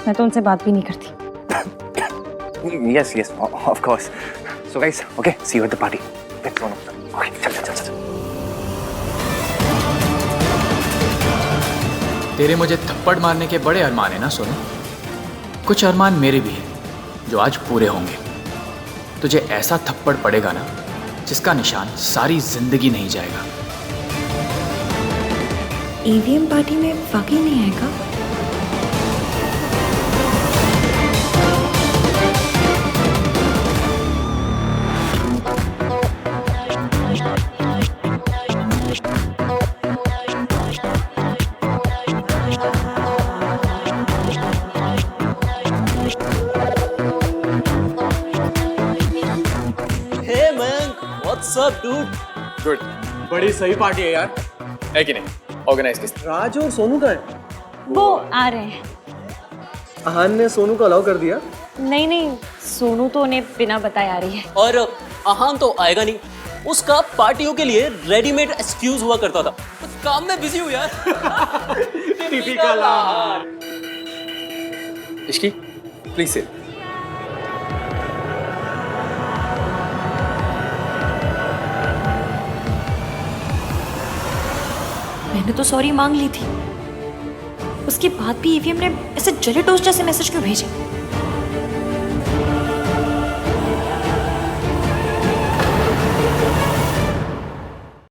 S3: मैं तो उनसे बात भी नहीं करती।
S8: Yes, yes, of course. So guys, okay, see you at the party. Let's go. Okay, चल.
S11: तेरे मुझे थप्पड़ मारने के बड़े अरमान है ना सोनू? कुछ अरमान मेरे भी हैं जो आज पूरे होंगे। तुझे ऐसा थप्पड़ पड़ेगा ना जिसका निशान सारी जिंदगी नहीं जाएगा।
S3: ईवीएम पार्टी में वाकई नहीं आएगा?
S10: गुड, बड़ी सही पार्टी है यार, है कि नहीं? ऑर्गेनाइज किस?
S9: राज और सोनू का है?
S3: वो आ रहे हैं।
S9: आहान ने सोनू को अलाउ कर दिया?
S3: नहीं, सोनू तो उन्हें बिना बताए आ रही है।
S15: और आहान तो आएगा नहीं, उसका पार्टियों के लिए रेडीमेड एक्सक्यूज हुआ करता था। तो काम में बिजी हूँ यार।
S9: Typical Aahan.
S11: Ishki, please sit.
S3: मैंने तो सॉरी मांग ली थी, उसके बाद भी ईवीएम ने ऐसे जले टोस्ट जैसे मैसेज क्यों भेजे?